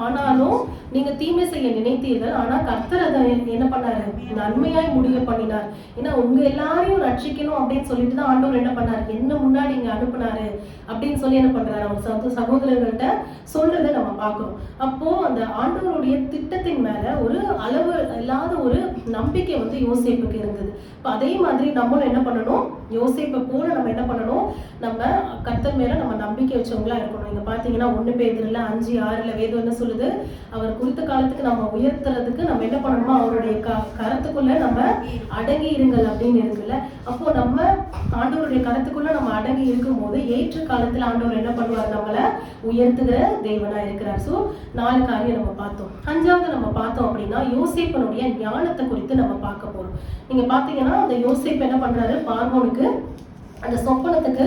ஆனாலும் நீங்க தீமை செய்ய நினைத்தீர்கள், ஆனா கர்த்தர் அதை என்ன பண்ணாரு, நன்மையாய் முடிய பண்ணினார். ஏன்னா உங்க எல்லாரையும் ரட்சிக்கணும் அப்படின்னு சொல்லிட்டு தான் ஆண்டவர் என்ன பண்ணாரு, என்ன முன்னாடி இங்க அனுப்புனாரு அப்படின்னு சொல்லி என்ன பண்றாரு, அவர் சகோதரர்கள்ட்ட சொல்றதை நம்ம பார்க்கிறோம். அப்போ அந்த ஆண்டவருடைய திட்டத்தின் மேல ஒரு அளவு இல்லாத ஒரு நம்பிக்கை வந்து யோசேப்புக்கு இருந்தது. இப்ப அதே மாதிரி நம்மளும் என்ன பண்ணணும், யோசேப்பை போல நம்ம என்ன பண்ணணும், நம்ம கர்த்தர் மேல நம்ம நம்பிக்கை வச்சவங்களா இருக்கணும். நீங்க பாத்தீங்கன்னா 1 பேதுருல 5:6 வேதம் என்ன சொல்லுது, அவர் குறித்த காலத்துக்கு நம்ம உயர்த்துறதுக்கு நம்ம என்ன பண்ணணுமோ அவருடைய கரத்துக்குள்ள நம்ம அடங்கி இருங்கள் அப்படின்னு இருக்குல்ல. அப்போ நம்ம ஆண்டவருடைய கரத்துக்குள்ள நம்ம அடங்கி இருக்கும் போது ஏற்ற காலத்துல ஆண்டவர் என்ன பண்ணுவார், நம்மள உயர்த்துகிற தேவனா இருக்கிறார். சோ 4 காரியம் நம்ம பார்த்தோம். 5வது நம்ம பார்த்தோம் அப்படின்னா யோசேப்பனுடைய ஞானத்தை குறித்து நம்ம பார்க்க போறோம். நீங்க பாத்தீங்கன்னா அந்த யோசேப்பு என்ன பண்றாரு, பார்வோனுக்கு அந்த சொப்பனத்துக்கு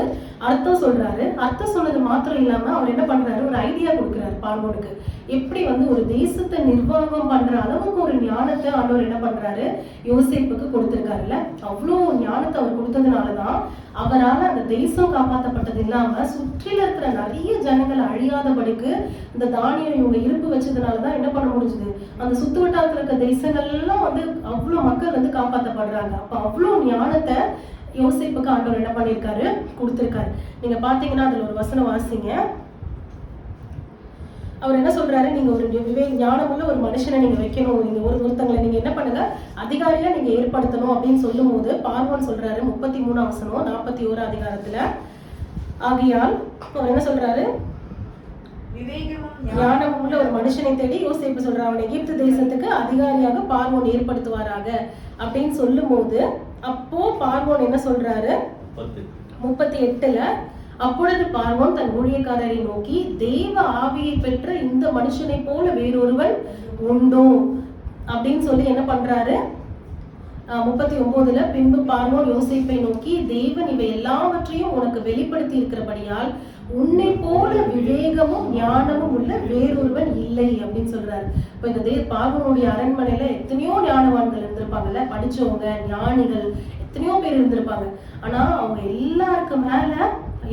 அர்த்தம் சொல்றாரு. அர்த்தம் சொன்னது மாத்திரம் இல்லாம அவர் என்ன பண்றாரு, ஒரு ஐடியா கொடுக்குறாரு பார்வோனுக்கு, எப்படி வந்து ஒரு தேசத்தை நிர்வாகம் பண்ற அளவுக்கு ஒரு ஞானத்தை ஆண்டவர் என்ன பண்றாரு, யோசேப்புக்கு கொடுத்திருக்காருல்ல. அவ்வளோ ஞானத்தை அவர் கொடுத்ததுனாலதான் அவரால் அந்த தேசம் காப்பாற்றப்பட்டது இல்லாம சுற்றில இருக்கிற நிறைய ஜனங்கள் அழியாதபடிக்கு இந்த தானியம் இவங்க இருப்பு வச்சதுனாலதான் என்ன பண்ண முடிஞ்சது, அந்த சுத்து வட்டாரத்துல இருக்க தேசங்கள் எல்லாம் வந்து அவ்வளவு மக்கள் வந்து காப்பாற்றப்படுறாங்க. அப்ப அவ்வளவு ஞானத்தை யோசேப்புக்கு ஆண்டவர் என்ன பண்ணிருக்காரு, கொடுத்திருக்காரு. நீங்க பாத்தீங்கன்னா அதுல ஒரு வசனம் வாசிங்க. அவர் என்ன சொல்றாரு, நீங்க ஒரு ஞானமுள்ள ஒரு மனுஷனை நீங்க வைக்கணும், நீங்க ஒருத்தங்களை நீங்க என்ன பண்ணுங்க, அதிகாரியா நீங்க ஏற்படுத்தணும் அப்படின்னு சொல்லும் போது பார்வோன் சொல்றாரு 33 வசனம் 41 அதிகாரத்துல, ஆகையால் அவர் என்ன சொல்றாரு, ஞானமுள்ள ஒரு மனுஷனை தேடி யோசேப்பு சொல்றாரு, அவனை எகிப்து தேசத்துக்கு அதிகாரியாக பார்வோன் ஏற்படுத்துவாராக அப்படின்னு சொல்லும் போது, அப்போ பார்வோன் என்ன சொல்றாரு 38ல, அப்பொழுது பார்வோன் தன் ஊழியக்காரரை நோக்கி, தேவ ஆவியை பெற்ற இந்த மனுஷனை போல வேறொருவன் உண்டோ அப்படின்னு சொல்லி என்ன பண்றாரு. 39ல, பின்பு பார்வோன் யோசேப்பை நோக்கி, தேவன் இவை எல்லாவற்றையும் உனக்கு வெளிப்படுத்தி இருக்கிறபடியால் உன்னை போல விவேகமும் ஞானமும் உள்ள வேறொருவன் இல்லை அப்படின்னு சொல்றாரு. இப்ப இந்த பார்வோனுடைய அரண்மனையில எத்தனையோ ஞானவான்கள் இருந்திருப்பாங்கல்ல, படிச்சவங்க, ஞானிகள் எத்தனையோ பேர் இருந்திருப்பாங்க. ஆனா அவங்க எல்லாருக்கு மேல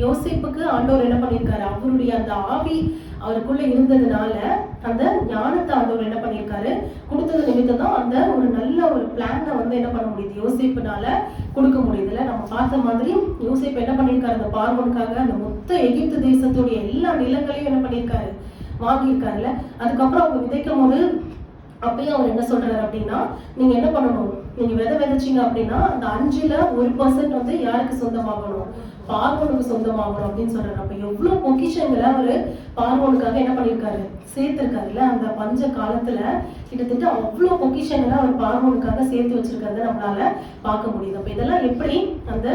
யோசேப்புக்கு ஆண்டவர் என்ன பண்ணியிருக்காரு, அவருடைய அந்த ஆவி அவருக்குள்ள இருந்ததுனால அந்த ஞானத்தை ஆண்டவர் என்ன பண்ணியிருக்காரு, கொடுத்தது நிமித்தம் தான் அந்த ஒரு நல்ல ஒரு பிளானை வந்து என்ன பண்ண முடியுது, யோசேப்புனால கொடுக்க முடியுதுல்ல. நம்ம பார்த்த மாதிரி யோசேப்பு என்ன பண்ணியிருக்காரு, அந்த பார்வோனுக்காக அந்த மொத்த எகிப்து தேசத்துடைய எல்லா நிலங்களையும் என்ன பண்ணியிருக்காரு, வாங்கியிருக்காருல்ல. அதுக்கப்புறம் அவங்க விதைக்கும் போது அப்பயும் அவர் என்ன சொல்றாரு அப்படின்னா, நீங்க என்ன பண்ணணும், நீங்க விதைச்சீங்க அப்படின்னா அந்த 5ல் 1% வந்து யாருக்கு சொந்தமாகணும், பார்வோனுக்கு சொந்தமாகணும் அப்படின்னு சொல்றாரு. அப்ப எவ்வளவு பொக்கிஷங்களை அவரு பார்வோனுக்காக என்ன பண்ணிருக்காரு, சேர்த்திருக்காருல்ல. அந்த பஞ்ச காலத்துல கிட்டத்தட்ட அவ்வளவு பொக்கிஷங்களை அவர் பார்வோனுக்காக சேர்த்து வச்சிருக்கிறத நம்மளால பார்க்க முடியுது. அப்ப இதெல்லாம் எப்படி, அந்த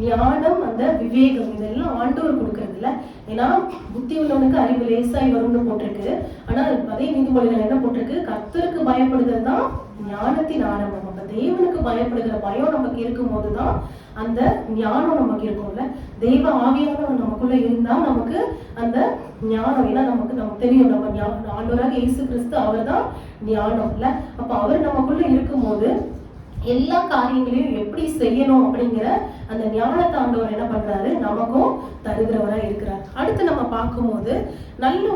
ஞானம், அந்த விவேகம், இதெல்லாம் ஆண்டவர் கொடுக்கறது இல்ல. ஏன்னா புத்தி உள்ளவனுக்கு அறிவு லேசாய் வரும்னு போட்டிருக்கு. ஆனா அதே நீதிமொழிகள் என்ன போட்டிருக்கு, கர்த்தருக்கு பயப்படுதல் தான் ஞானத்தின் ஆரம்பம். அப்ப தேவனுக்கு பயப்படுகிற பயம் நமக்கு இருக்கும் போதுதான் அந்த ஞானம் நமக்கு இருக்கும்ல. தெய்வ ஆவியானவர் நமக்குள்ள இருந்தா நமக்கு அந்த ஞானம், ஏன்னா நமக்கு தெரியும் நம்ம ஆண்டவராக இயேசு கிறிஸ்து அவர் தான் ஞானம் இல்ல. அப்ப அவர் நமக்குள்ள இருக்கும் போது எல்லா காரியங்களையும் எப்படி செய்யணும் அப்படிங்கிற அந்த ஞானத்தை ஆண்டவர் என்ன பண்றாரு, நமக்கும் தருகிறவரா இருக்கிறார். அடுத்து நம்ம பார்க்கும்போது நல்ல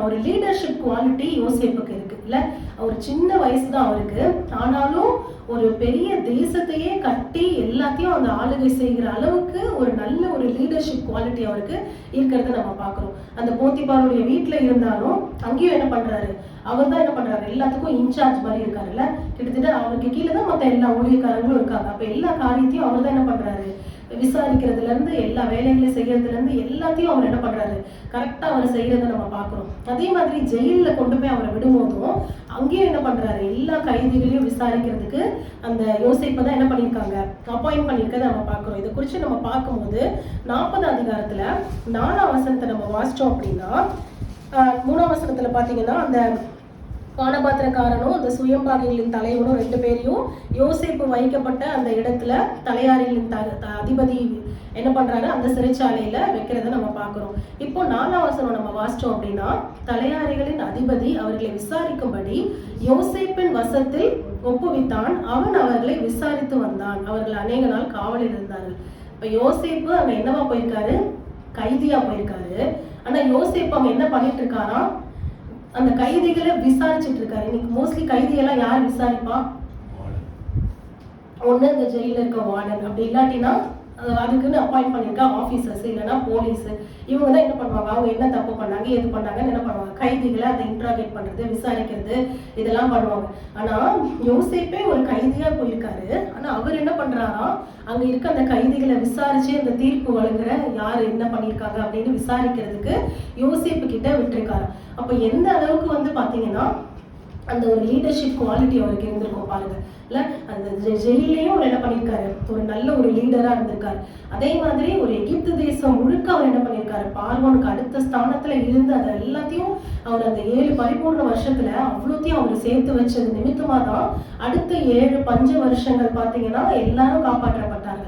ஒரு லீடர்ஷிப் குவாலிட்டி யோசேப்புக்கு இருக்கு இல்ல. அவர் சின்ன வயசுதான் அவருக்கு, ஆனாலும் ஒரு பெரிய தேசத்தையே கட்டி எல்லாத்தையும் அந்த ஆளுகை செய்கிற அளவுக்கு ஒரு நல்ல ஒரு லீடர்ஷிப் குவாலிட்டி அவருக்கு இருக்கிறத நம்ம பார்க்கிறோம். அந்த போத்திபாருடைய வீட்டுல இருந்தாலும் அங்கேயும் என்ன பண்றாரு, அவர் தான் என்ன பண்றாரு, எல்லாத்துக்கும் இன்சார்ஜ் மாதிரி இருக்காருல்ல. கிட்டத்தட்ட அவருக்கு கீழே தான் மற்ற எல்லா ஊழியக்காரங்களும் இருக்காங்க. அப்ப எல்லா காரியத்தையும் அவர் தான் என்ன பண்றாரு, விசாரிக்கிறதுல இருந்து எல்லா வேலைகளையும் செய்யறதுல இருந்து எல்லாத்தையும் அவர் என்ன பண்றாரு, கரெக்டா அவர் செய்யறதை நம்ம பாக்குறோம். அதே மாதிரி ஜெயில கொண்டு போய் அவரை விடும்போதும் அங்கேயும் என்ன பண்றாரு, எல்லா கைதிகளையும் விசாரிக்கிறதுக்கு அந்த யோசேப்பை தான் என்ன பண்ணியிருக்காங்க, அப்பாயிண்ட் பண்ணியிருக்கதை நம்ம பார்க்கிறோம். இதை குறித்து நம்ம பார்க்கும்போது 40 அதிகாரத்துல 4ஆம் வசனத்தை நம்ம வாசிச்சோம் அப்படின்னா, 3ஆம் வசனத்துல பாத்தீங்கன்னா அந்த பானபாத்திரக்காரனும் அந்த சுயம்பாகிகளின் தலைவனும் 2 பேரையும் யோசேப்பு வைக்கப்பட்ட அந்த இடத்துல தலையாரிகளின் அதிபதி என்ன பண்றாரு, அந்த சிறைச்சாலையில வைக்கிறத நம்ம பார்க்கிறோம். இப்போ 4ஆம் வசனம் நம்ம வாசிச்சோம் அப்படின்னா, தலையாரிகளின் அதிபதி அவர்களை விசாரிக்கும்படி யோசேப்பின் வசத்தில் ஒப்புவித்தான், அவன் அவர்களை விசாரித்து வந்தான், அவர்கள் அநேக நாள் காவலில் இருந்தார்கள். இப்ப யோசேப்பு அங்க என்னவா போயிருக்காரு, கைதியா போயிருக்காரு. ஆனா யோசேப்பு அங்க என்ன பண்ணிட்டு இருக்காரா, அந்த கைதிகளை விசாரிச்சுட்டு இருக்காரு. இன்னைக்கு மோஸ்ட்லி கைதியெல்லாம் யார் விசாரிப்பா, ஒண்ணு இந்த ஜெயில இருக்க வார்டன், அப்படி இல்லாட்டினா அதுக்குன்னு அப்பாயிண்ட் பண்ணிருக்க ஆபீசர்ஸ் இல்லைன்னா போலீஸ், இவங்க தான் என்ன பண்ணுவாங்க, அவங்க என்ன தப்பு பண்ணாங்க எது பண்ணாங்கன்னு என்ன பண்ணுவாங்க, கைதிகளை அதை இன்ட்ராகேட் பண்றது, விசாரிக்கிறது, இதெல்லாம் பண்ணுவாங்க. ஆனா யோசேப்பே ஒரு கைதியா போயிருக்காரு. ஆனா அவர் என்ன பண்றாரா, அங்க இருக்க அந்த கைதிகளை விசாரிச்சு அந்த தீர்ப்பு வழங்குற யாரு என்ன பண்ணிருக்காங்க அப்படின்னு விசாரிக்கிறதுக்கு யோசேப்பு கிட்ட விட்டுருக்காரு. அப்ப எந்த அளவுக்கு வந்து பாத்தீங்கன்னா அந்த ஒரு லீடர்ஷிப் குவாலிட்டி அவருக்கு இருந்திருக்கும் பாருங்க இல்ல. அந்த ஜெயிலையும் அவர் என்ன பண்ணியிருக்காரு, ஒரு நல்ல ஒரு லீடரா இருந்திருக்காரு. அதே மாதிரி ஒரு எகிப்து தேசம் முழுக்க அவர் என்ன பண்ணியிருக்காரு, பார்வோனுக்கு அடுத்த ஸ்தானத்துல இருந்து அதை எல்லாத்தையும் அவர் அந்த 7 பரிபூர்ண வருஷத்துல அவ்வளோத்தையும் அவர் சேர்த்து வச்சது நிமித்தமா தான் அடுத்த 7 பஞ்ச வருஷங்கள் பாத்தீங்கன்னா எல்லாரும் காப்பாற்றப்பட்டார்கள்.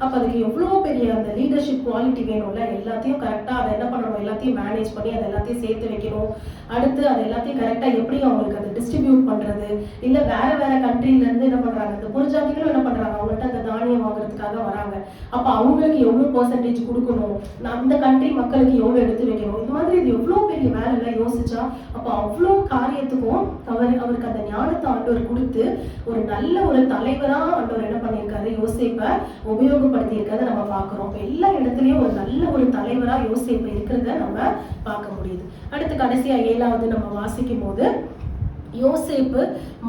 அப்ப அதுக்கு எவ்வளவு பெரிய அந்த லீடர்ஷிப் குவாலிட்டி வேணும்ல. எல்லாத்தையும் கரெக்டா அதை என்ன பண்ணணும், எல்லாத்தையும் மேனேஜ் பண்ணி அதை எல்லாத்தையும் சேர்த்து வைக்கணும். அடுத்து அதை எல்லாத்தையும் கரெக்டா எப்படி அவங்களுக்கு அதை டிஸ்ட்ரிபியூட் பண்றது, இல்ல வேற வேற கண்ட்ரில இருந்து என்ன பண்றாங்க, இந்த புரிஜாதிகளும் என்ன பண்றாங்க, அவங்கள்ட்ட அந்த தானியம் வாங்குறதுக்காக வராங்க. அப்ப அவங்களுக்கு எவ்வளவு பெர்சன்டேஜ் கொடுக்கணும், அந்த கண்ட்ரி மக்களுக்கு எவ்வளவு எடுத்து வைக்கணும், இது மாதிரி இது எவ்வளவு பெரிய வேலை யோசிச்சா. அப்ப அவ்வளவு காரியத்துக்கும் அவருக்கு அந்த ஞானத்தை ஆண்டவர் கொடுத்து ஒரு நல்ல ஒரு தலைவரா ஆண்டவர் என்ன பண்ணியிருக்காரு, யோசேப்பை உபயோகப்படுத்தி இருக்கிறத நம்ம பாக்குறோம். எல்லா இடத்துலயும் ஒரு நல்ல நல்ல ஒரு தலைவரா யோசேப்பு இருக்கிறத நம்ம பார்க்க முடியுது. அடுத்து கடைசியா 7வது நம்ம வாசிக்கும் போது யோசேப்பு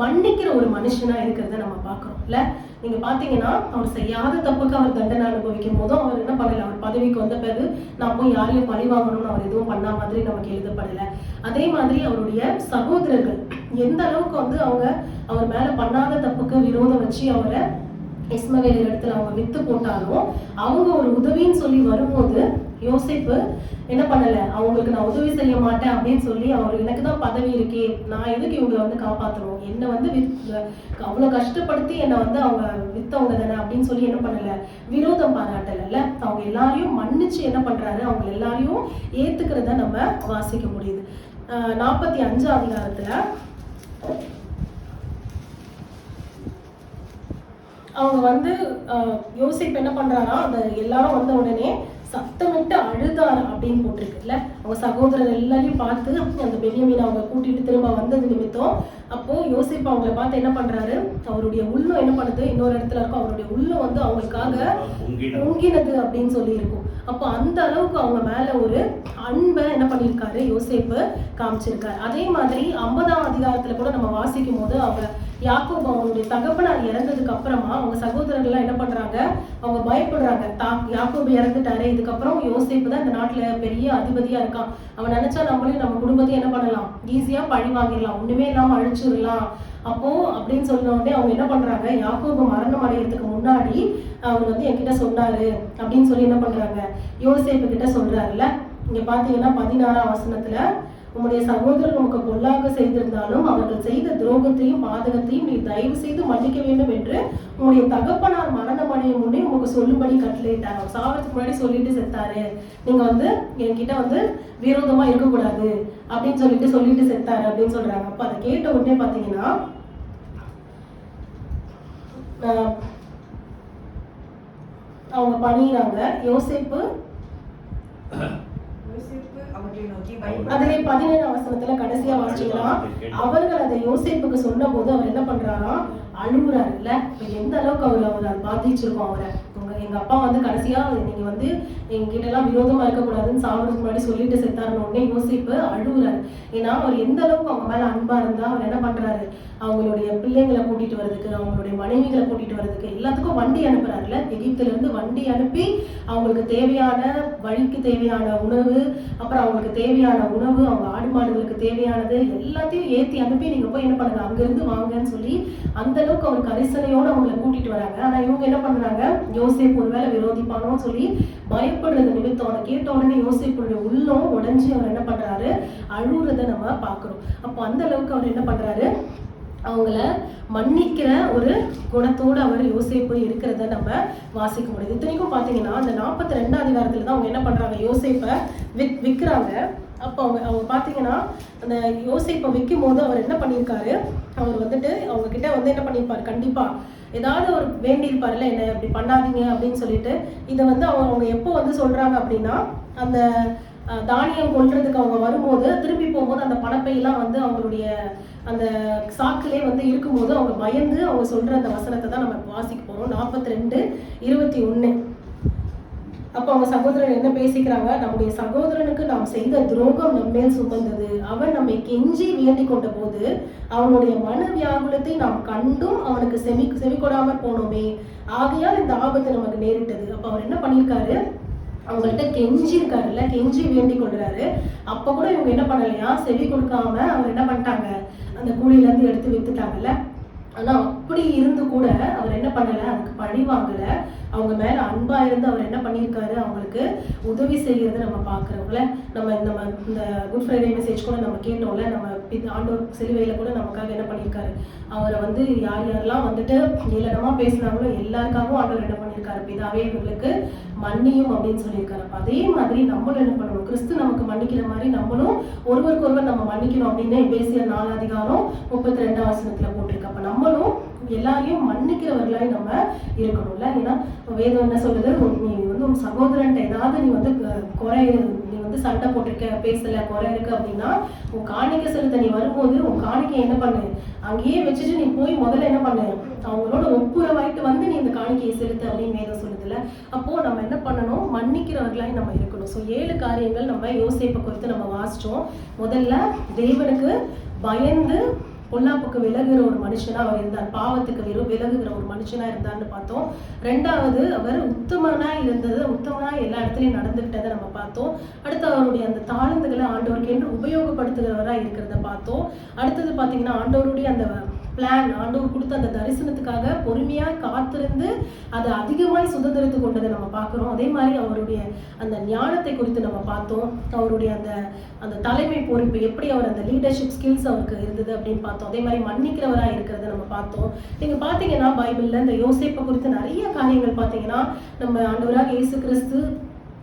மன்னிக்கிற ஒரு மனுஷனா இருக்கிறத நம்ம பார்க்கிறோம்ல. நீங்க பாத்தீங்கன்னா அவர் செய்யாத தப்புக்கு அவர் தண்டனை அனுபவிக்கும் போதும் அவர் என்ன பண்ணல, அவர் பதவிக்கு வந்த பிறகு நான் போய் யாரையும் பழி வாங்கணும்னு அவர் எதுவும் பண்ண மாதிரி நமக்கு எழுதப்படல. அதே மாதிரி அவருடைய சகோதரர்கள் எந்த அளவுக்கு வந்து அவர் மேல பண்ணாத தப்புக்கு விரோதம் வச்சு அவரை இஸ்மவேல் இடத்துல அவங்க வித்து போட்டாலும் அவங்க ஒரு உதவின்னு சொல்லி வரும்போது யோசேப்பு என்ன பண்ணல, அவங்களுக்கு நான் உதவி செய்ய மாட்டேன் அப்படின்னு சொல்லி அவர் எனக்கு தான் பதவி இருக்கே, நான் எதுக்கு இவங்களை வந்து காப்பாற்றணும், என்னை வந்து அவ்வளவு கஷ்டப்படுத்தி என்னை வந்து அவங்க வித்தவங்க தானே அப்படின்னு சொல்லி என்ன பண்ணல, விரோதம் பாராட்டல. அவங்க எல்லாரையும் மன்னிச்சு என்ன பண்றாரு, அவங்க எல்லாரையும் ஏத்துக்கிறத நம்ம வாசிக்க முடியுது. 45 அதிகாரத்துல அவங்க வந்து யோசிப்பு என்ன பண்றாரா, அந்த எல்லாரும் வந்த உடனே சத்தமிட்டு அழுதார் அப்படின்னு போட்டிருக்குல்ல. அவங்க சகோதரர் எல்லாரையும் பார்த்து அந்த பென்யமீனை அவங்க கூட்டிட்டு திரும்ப வந்தது நிமித்தம் அப்போ யோசிப்பு அவங்களை பார்த்து என்ன பண்றாரு, அவருடைய உள்ளம் என்ன பண்ணுது, இன்னொரு இடத்துல இருக்கும், அவருடைய உள்ளம் வந்து அவங்களுக்காக பொங்கினது அப்படின்னு சொல்லி இருக்கும். அப்போ அந்த அளவுக்கு அவங்க மேல ஒரு அன்பை என்ன பண்ணியிருக்காரு, யோசேப்பு காமிச்சிருக்காரு. அதே மாதிரி 50ஆம் அதிகாரத்துல கூட நம்ம வாசிக்கும் போது யாக்கோபு அவங்களுடைய தகப்பனார் இறந்ததுக்கு அப்புறமா அவங்க சகோதரர்கள் என்ன பண்றாங்க, அவங்க பயப்படுறாங்க. யாக்கோபு இறந்துட்டாரு, இதுக்கப்புறம் யோசேப்பு தான் இந்த நாட்டுல பெரிய அதிபதியா இருக்கான், அவன் நினைச்சா நம்மளையும் நம்ம குடும்பத்தையும் என்ன பண்ணலாம், ஈஸியா பழி வாங்கிடலாம், ஒண்ணுமே இல்லாம அழிச்சிடலாம். அப்போ அப்படின்னு சொன்ன உடனே அவங்க என்ன பண்றாங்க, யாக்கோபு மரணம் அடைகிறதுக்கு முன்னாடி அவர் வந்து என்கிட்ட சொன்னாரு அப்படின்னு சொல்லி என்ன பண்றாங்க, யோசேப்பு கிட்ட சொல்றாருல்ல. இங்க பாத்தீங்கன்னா 16ஆம் வசனத்துல, உம்முடைய சகோதரர் உமக்கு பொல்லாக செய்திருந்தாலும் அவர்கள் செய்த துரோகத்தையும் பாதகத்தையும் நீ தயவு செய்து மன்னிக்க வேண்டும் என்று உங்களுடைய தகப்பனார் மரணம் அடையும் முன்னே உங்களுக்கு சொல்லும்படி கட்டளையிட்டாங்க. சாவறதுக்கு முன்னாடி சொல்லிட்டு செத்தாரு, நீங்க வந்து என்கிட்ட வந்து விரோதமா இருக்கக்கூடாது அப்படின்னு சொல்லிட்டு செத்தாரு அப்படின்னு சொல்றாங்க. அப்ப அதை கேட்ட உடனே பாத்தீங்கன்னா அவங்க பண்ணிடுறாங்க. யோசேப்பு அதிலே 17ஆம் வசனத்துல கடைசியா வாசிக்கலாம், அவர்கள் அதை யோசேப்புக்கு சொன்ன போது அவர் என்ன பண்றாரா, அழுகுறாரு இல்ல. எந்த அளவுக்கு அவர் பாதிச்சிருக்கோம் அவரை. எங்க அப்பா வந்து கடைசியா நீங்க வந்து எங்கிட்ட எல்லாம் விரோதமா இருக்கக்கூடாதுன்னு சாவறதுக்கு முன்னாடி சொல்லிட்டு செத்தாருன்னு உடனே யோசிப்பு அழுகுறாரு. ஏன்னா அவர் எந்த அளவுக்கு அவங்க மேல அன்பா இருந்தா அவர் என்ன பண்றாரு, அவங்களுடைய பிள்ளைங்களை கூட்டிட்டு வர்றதுக்கு, அவங்களுடைய மனைவிகளை கூட்டிட்டு வர்றதுக்கு எல்லாத்துக்கும் வண்டி அனுப்புறாருல. எகிப்துல இருந்து வண்டி அனுப்பி அவங்களுக்கு தேவையான வழிக்கு தேவையான உணவு, அப்புறம் அவங்களுக்கு தேவையான உணவு, அவங்க ஆடு மாடுகளுக்கு தேவையானது எல்லாத்தையும் ஏத்தி அனுப்பி நீங்க போய் என்ன பண்ணுங்க, அங்க இருந்து வாங்கன்னு சொல்லி அந்த அளவுக்கு அவர் கரிசனையோட அவங்களை கூட்டிட்டு வராங்க. ஆனா இவங்க என்ன பண்றாங்க, யோசேப்பு ஒருவேளை விரோதிப்பானோன்னு சொல்லி பயப்படுறது நிமித்தம் அதை கேட்ட உடனே யோசேப்புடைய உள்ளம் உடைஞ்சு அவர் என்ன பண்றாரு, அழுகுறத நம்ம பாக்குறோம். அப்போ அந்த அளவுக்கு அவர் என்ன பண்றாரு, அவங்கள மன்னிக்கிற ஒரு குணத்தோடு அவர் யோசேப்பு இருக்கிறத நம்ம வாசிக்க முடியுது. இத்தனைக்கும் பாத்தீங்கன்னா அந்த 42ஆம் அதிகாரத்துல தான் அவங்க என்ன பண்றாங்க, யோசேப்பை விற்கிறாங்க. அப்போ அவங்க பாத்தீங்கன்னா அந்த யோசேப்பை விற்கும் போது அவர் என்ன பண்ணியிருக்காரு, அவர் வந்துட்டு அவங்க கிட்ட வந்து என்ன பண்ணியிருப்பாரு, கண்டிப்பா ஏதாவது ஒரு வேண்டியிருப்பாருல்ல, என்ன இப்படி பண்ணாதீங்க அப்படின்னு சொல்லிட்டு. இதை வந்து அவங்க எப்போ வந்து சொல்றாங்க அப்படின்னா, அந்த தானியம் கொள்றதுக்கு அவங்க வரும்போது திரும்பி போகும்போது அந்த பணப்பையெல்லாம் வந்து அவங்களுடைய அந்த சாக்கிலே வந்து இருக்கும்போது அவங்க பயந்து அவங்க சொல்ற அந்த வசனத்தை தான் நம்ம வாசிக்க போறோம். 42:21. அப்போ அவங்க சகோதரன் என்ன பேசிக்கிறாங்க, நம்முடைய சகோதரனுக்கு நாம் செய்த துரோகம் நம்மேல் சுமந்தது, அவன் நம்மை கெஞ்சி வேண்டிக் கொண்ட போது அவனுடைய மன வியாகுலத்தை நாம் கண்டும் அவனுக்கு செவி கொடாமற் போனோமே, ஆகையால் இந்த ஆபத்து நமக்கு நேரிட்டது. அப்ப அவர் என்ன பண்ணியிருக்காரு, அவங்கள்ட்ட கெஞ்சி இருக்காருல்ல, கெஞ்சி வேண்டிக் கொள்றாரு. அப்ப கூட இவங்க என்ன பண்ணலையா, செவி கொடுக்காம அவர் என்ன பண்ணிட்டாங்க, அந்த கூலியில இருந்து எடுத்து வித்துட்டாங்கல்ல. ஆனா அப்படி இருந்து கூட அவர் என்ன பண்ணல, அதுக்கு பழி வாங்கல. அவங்க மேல அன்பா இருந்து அவர் என்ன பண்ணியிருக்காரு, அவங்களுக்கு உதவி செய்யறதை நம்ம பாக்குறோம்ல. நம்ம இந்த குட் ஃப்ரைடே மெசேஜ் கூட நம்ம கேட்டோம்ல, நம்ம ஆண்டவர் சிலுவையில கூட நமக்காக என்ன பண்ணியிருக்காரு, அவரை வந்து யாரெல்லாம் வந்துட்டு ஏளனமா பேசினாங்களோ எல்லாருக்காகவும் ஆண்டவர் என்ன பண்ணியிருக்காரு, பிதாவே இவங்களுக்கு மன்னியும் அப்படின்னு சொல்லியிருக்காரு. அதே மாதிரி நம்மளும் என்ன பண்ணணும், கிறிஸ்து நமக்கு மன்னிக்கிற மாதிரி நம்மளும் ஒருவருக்கு ஒருவர் நம்ம மன்னிக்கணும் அப்படின்னு எபேசியர் 4:32 போட்டிருக்கு. அப்ப நம்மளும் எல்லாரையும் மன்னிக்கிறவர்களாய் நம்ம இருக்கணும்ல. ஏன்னா வேதம் என்ன சொல்லுது, நீ வந்து உன் சகோதரன்ட்ட ஏதாவது நீ வந்து குறை, நீ வந்து சண்டை போட்டிருக்க, பேசல, குறை இருக்கு அப்படின்னா உன் காணிக்கை செலுத்த நீ வரும்போது உன் காணிக்கை என்ன பண்ணு, அங்கேயே வச்சுட்டு நீ போய் முதல்ல என்ன பண்ணு, அவங்களோட ஒப்புரவாயிட்டு வந்து நீ இந்த காணிக்கையை செலுத்து அப்படின்னு வேதம் சொல்லுதுல்ல. அப்போ நம்ம என்ன பண்ணணும், மன்னிக்கிறவர்களாய் நம்ம இருக்கணும். ஸோ 7 காரியங்கள் நம்ம யோசேப்பை குறித்து நம்ம வாசிச்சோம். முதல்ல தேவனுக்கு பயந்து பொல்லாப்புக்கு விலகுகிற ஒரு மனுஷனா அவர் இருந்தார், பாவத்துக்கு விலகுகிற ஒரு மனுஷனா இருந்தார்னு பார்த்தோம். 2வது அவர் உத்தமனா இருந்தது, உத்தமனா எல்லா இடத்துலையும் நடந்துகிட்டதை நம்ம பார்த்தோம். அடுத்து அவருடைய அந்த தாழ்ந்துகளை ஆண்டவருக்கு என்று உபயோகப்படுத்துகிறவரா இருக்கிறத பார்த்தோம். அடுத்தது பார்த்தீங்கன்னா ஆண்டவருடைய அந்த பிளான், ஆண்டவர் கொடுத்த அந்த தரிசனத்துக்காக பொறுமையா காத்திருந்து அதை அதிகமாய் சுதந்திரத்து கொண்டதை நம்ம பார்க்கிறோம். அதே மாதிரி அவருடைய அந்த ஞானத்தை குறித்து நம்ம பார்த்தோம். அவருடைய அந்த தலைமை பொறுப்பு எப்படி, அவர் அந்த லீடர்ஷிப் ஸ்கில்ஸ் அவருக்கு இருந்தது அப்படின்னு பார்த்தோம். அதே மாதிரி மன்னிக்கிறவராக இருக்கிறத நம்ம பார்த்தோம். நீங்க பாத்தீங்கன்னா பைபிள்ல இந்த யோசேப்பை குறித்து நிறைய காரியங்கள் பார்த்தீங்கன்னா நம்ம ஆண்டவராக இயேசு கிறிஸ்து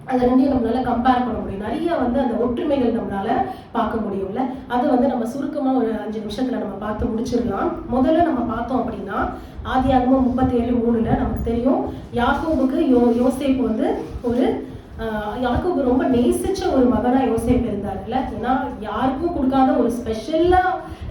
அதை ரெண்டையும் நம்மளால கம்பேர் பண்ண முடியும். நிறைய வந்து அந்த ஒற்றுமைகள் நம்மளால பார்க்க முடியும்ல. அது வந்து நம்ம சுருக்கமா ஒரு 5 நிமிஷத்துல நம்ம பார்த்து முடிச்சிடலாம். முதல்ல நம்ம பார்த்தோம் அப்படின்னா ஆதியாகமம் 37:3 நமக்கு தெரியும், யாக்கோபுக்கு யோசேப்பு வந்து ஒரு யாக்கோபு ரொம்ப நேசிச்ச ஒரு மகனா யோசேப்பு இருந்தாருல்ல. ஏன்னா யாருக்கும் கொடுக்காத ஒரு ஸ்பெஷலா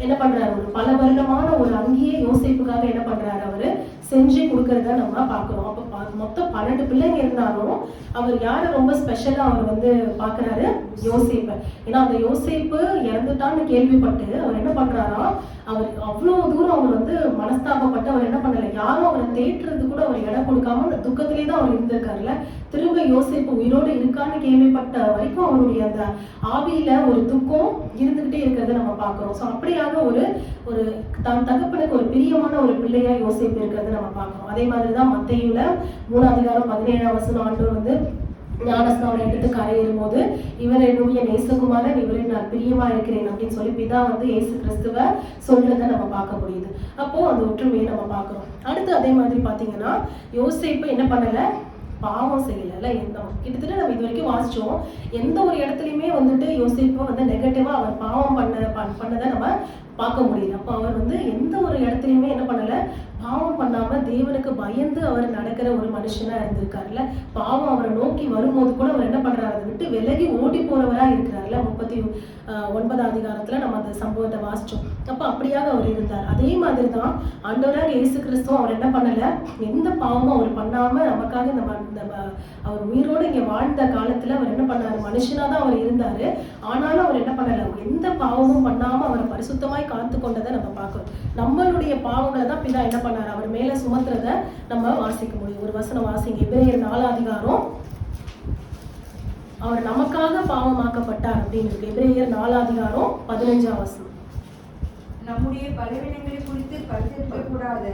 என்ன பண்றாரு, ஒரு பல வருடமான ஒரு அங்கேயே யோசேப்புக்காக என்ன பண்றாரு, அவரு செஞ்சு கொடுக்கறத நம்ம பார்க்கிறோம். அப்ப மொத்தம் 12 பிள்ளைங்க இருந்தாலும் அவர் யாரை ரொம்ப ஸ்பெஷலா அவர் வந்து பாக்குறாரு, யோசேப்பை. ஏன்னா அந்த யோசேப்பு இறந்துட்டான்னு கேள்விப்பட்டு அவர் என்ன பண்றாரா, அவர் அவ்வளவு தூரம் அவர் வந்து மனஸ்தாபப்பட்டு அவர் என்ன பண்ணல, யாரும் அவரை தேற்றுறது கூட அவர் இடம் கொடுக்காம அந்த துக்கத்திலே தான் அவர் இருந்திருக்காருல்ல. திரும்ப யோசேப்பு உயிரோடு இருக்கான்னு கேள்விப்பட்ட வரைக்கும் அவருடைய அந்த ஆவியில ஒரு துக்கம் இருந்துகிட்டே இருக்கிறத நம்ம பார்க்கிறோம். ஸோ அப்படியாக ஒரு தன் தகப்பனுக்கு ஒரு பிரியமான ஒரு பிள்ளையா யோசேப்பு இருக்கிறத நம்ம பார்க்கிறோம். அதே மாதிரிதான் மத்தேயுல 3:17 ஆண்டவர் வந்து ஞானஸ்நானம் எடுத்து கரையேறும் போது இவர் என்னுடைய நேசகுமாரன், இவரை நான் பிரியமா இருக்கிறேன் அப்படின்னு சொல்லி பிதா வந்து இயேசு கிறிஸ்துவ சொல்றதை நம்ம பார்க்க முடியுது. அப்போ அந்த ஒற்றுமையை நம்ம பார்க்கிறோம். அடுத்து அதே மாதிரி பாத்தீங்கன்னா யோசேப்பு என்ன பண்ணல, பாவம் செய்யல. கிட்டத்தட்ட நம்ம இது வரைக்கும் வாசிச்சோம், எந்த ஒரு இடத்துலயுமே வந்துட்டு யோசேப்பு வந்து நெகட்டிவா அவர் பாவம் பண்ணதை நம்ம பார்க்க முடியல. அப்போ அவர் வந்து எந்த ஒரு இடத்துலயுமே என்ன பண்ணல, பாவம் பண்ணாம தேவனுக்கு பயந்து அவர் நடக்கிற ஒரு மனுஷனா இருந்திருக்காருல்ல. பாவம் அவரை நோக்கி வரும்போது கூட அவர் என்ன பண்றாரு, அதை விட்டு விலகி ஓடி போறவரா இருக்கிறாருல. 39 அதிகாரத்துல நம்ம அந்த சம்பவத்தை வாசிச்சோம். அப்ப அப்படியாக அவர் இருந்தார். அதே மாதிரிதான் ஆண்டவராக இயேசு கிறிஸ்துவும் அவர் என்ன பண்ணல, எந்த பாவமும் அவர் பண்ணாம நமக்காக அவர் உயிரோடு இங்க வாழ்ந்த காலத்துல அவர் என்ன பண்ணாரு, மனுஷனா தான் அவர் இருந்தாரு. ஆனாலும் அவர் என்ன பண்ணல, எந்த பாவமும் பண்ணாம அவரை பரிசுத்தமாய் காத்து கொண்டதை நம்ம பார்க்கிறோம். நம்மளுடைய பாவங்களை தான் பிதா என்ன பண்ணாரு, அவர் மேல சுமத்துறத நம்ம வாசிக்க முடியும். ஒரு வசனம் வாசிங்க, எபிரேயர் 4 அதிகாரம். அவர் நமக்காக பாவமாக்கப்பட்டார் அப்படின்னு இருக்கு. எபிரேயர் 4 அதிகாரம் 15 வசனம். நம்முடைய பலவீனங்களை குறித்து கருத்திருக்க கூடாத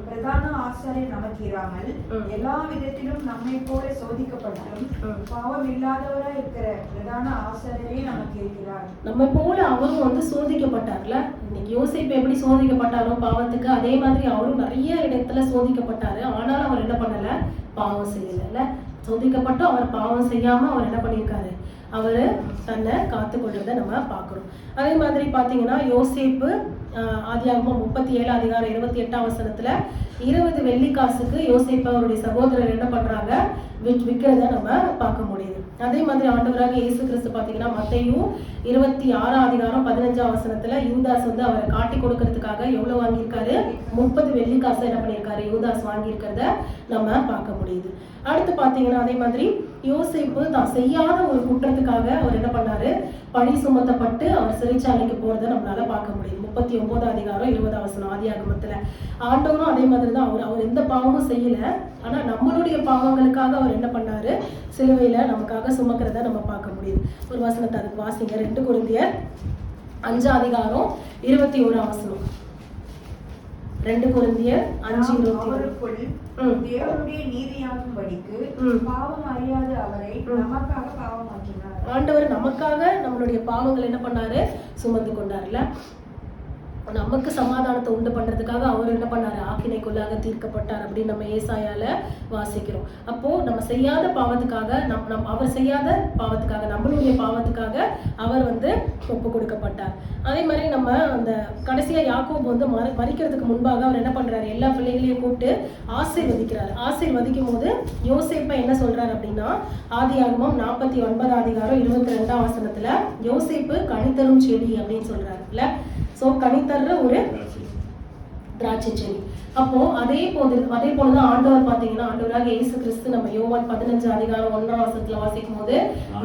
பிரதான ஆசாரியர் நமக்கு இராமல் எல்லா விதத்திலும் நம்மை போல சோதிக்கப்பட்டும் பாவம் இல்லாதவரா இருக்கிற பிரதான ஆசாரியரே நமக்கு இருக்கிறார். நம்ம போல அவரும் வந்து சோதிக்கப்பட்டார்ல. இன்னைக்கு யோசேப்பு எப்படி சோதிக்கப்பட்டாரோ பாவத்துக்கு, அதே மாதிரி அவரும் நிறைய இடத்துல சோதிக்கப்பட்டாரு. ஆனாலும் அவர் என்ன பண்ணல, பாவம் செய்யல. சோதிக்கப்பட்டும் அவர் பாவம் செய்யாம அவர் என்ன பண்ணியிருக்காரு, அவரு தன்னை காத்து கொள்றதை நம்ம பார்க்கிறோம். அதே மாதிரி பாத்தீங்கன்னா யோசேப்பு ஆதியாகமம் 37 அதிகாரம் 28 வசனத்துல 20 வெள்ளிக்காசுக்கு யோசேப்பு அவருடைய சகோதரர் என்ன பண்றாங்க, விற்கிறத நம்ம பார்க்க முடியுது. அதே மாதிரி ஆண்டவராக இயேசு கிறிஸ்து பாத்தீங்கன்னா மத்தேயு 26 அதிகாரம் 15 வசனத்துல யூதாஸ் வந்து அவரை காட்டி கொடுக்கறதுக்காக எவ்வளவு வாங்கியிருக்காரு, 30 வெள்ளிக்காசு என்ன பண்ணியிருக்காரு, யூதாஸ் வாங்கியிருக்கிறத நம்ம பார்க்க முடியுது. அடுத்து பாத்தீங்கன்னா அதே மாதிரி யோசேப்பு தான் செய்யாத ஒரு குற்றத்துக்காக அவர் என்ன பண்ணாரு, பழி சுமத்தப்பட்டு அவர் சிறைச்சாலைக்கு போறதை நம்மளால பார்க்க முடியுது. 39 அதிகாரம் 20 வசனம் ஆதியாகமத்துல. ஆண்டவரும் அதே மாதிரிதான், அவர் எந்த பாவமும் செய்யல. ஆனா நம்மளுடைய பாவங்களுக்காக அவர் என்ன பண்ணாரு, சிலுவையில நமக்காக சுமக்கிறத நம்ம பார்க்க முடியுது. ஒரு வசனத்தை அதுக்கு வாசிங்க, 2 கொரிந்தியர் 5 அதிகாரம் 21 வசனம். 2 கொரிந்தியர் 5:21. தேவனுடைய நீதியாகும்படிக்கு பாவம் அறியாத அவரை நமக்காக பாவமாக்கினார். ஆண்டவர் நமக்காக நம்மளுடைய பாவங்கள் என்ன பண்ணாரு, சுமந்து கொண்டார்ல. நமக்கு சமாதானத்தை உண்டு பண்றதுக்காக அவர் என்ன பண்ணாரு, ஆக்கினைக்குள்ளாக தீர்க்கப்பட்டார் அப்படின்னு நம்ம ஏசாயால வாசிக்கிறோம். அப்போ நம்ம செய்யாத பாவத்துக்காக அவர் செய்யாத பாவத்துக்காக, நம்மளுடைய பாவத்துக்காக அவர் வந்து ஒப்பு கொடுக்கப்பட்டார். அதே மாதிரி நம்ம அந்த கடைசியா யாக்கோபு வந்து மரிக்கிறதுக்கு முன்பாக அவர் என்ன பண்றாரு, எல்லா பிள்ளைகளையும் கூப்பிட்டு ஆசீர்வதிக்கிறார். ஆசீர்வதிக்கும் போது யோசேப்பை என்ன சொல்றாரு அப்படின்னா, ஆதியாகமம் 49 அதிகாரம் 22 வசனத்துல யோசேப்பு கனிதரும் செடி அப்படின்னு சொல்றாருல்ல. சோ கனித்தர்ற ஒரு திராட்சை செடி. அப்போ அதே போலதான் ஆண்டவர் பாத்தீங்கன்னா, ஆண்டவராக இயேசு கிறிஸ்து நம்ம யோவான் 15 அதிகாரம் 1 வசனத்துல வாசிக்கும் போது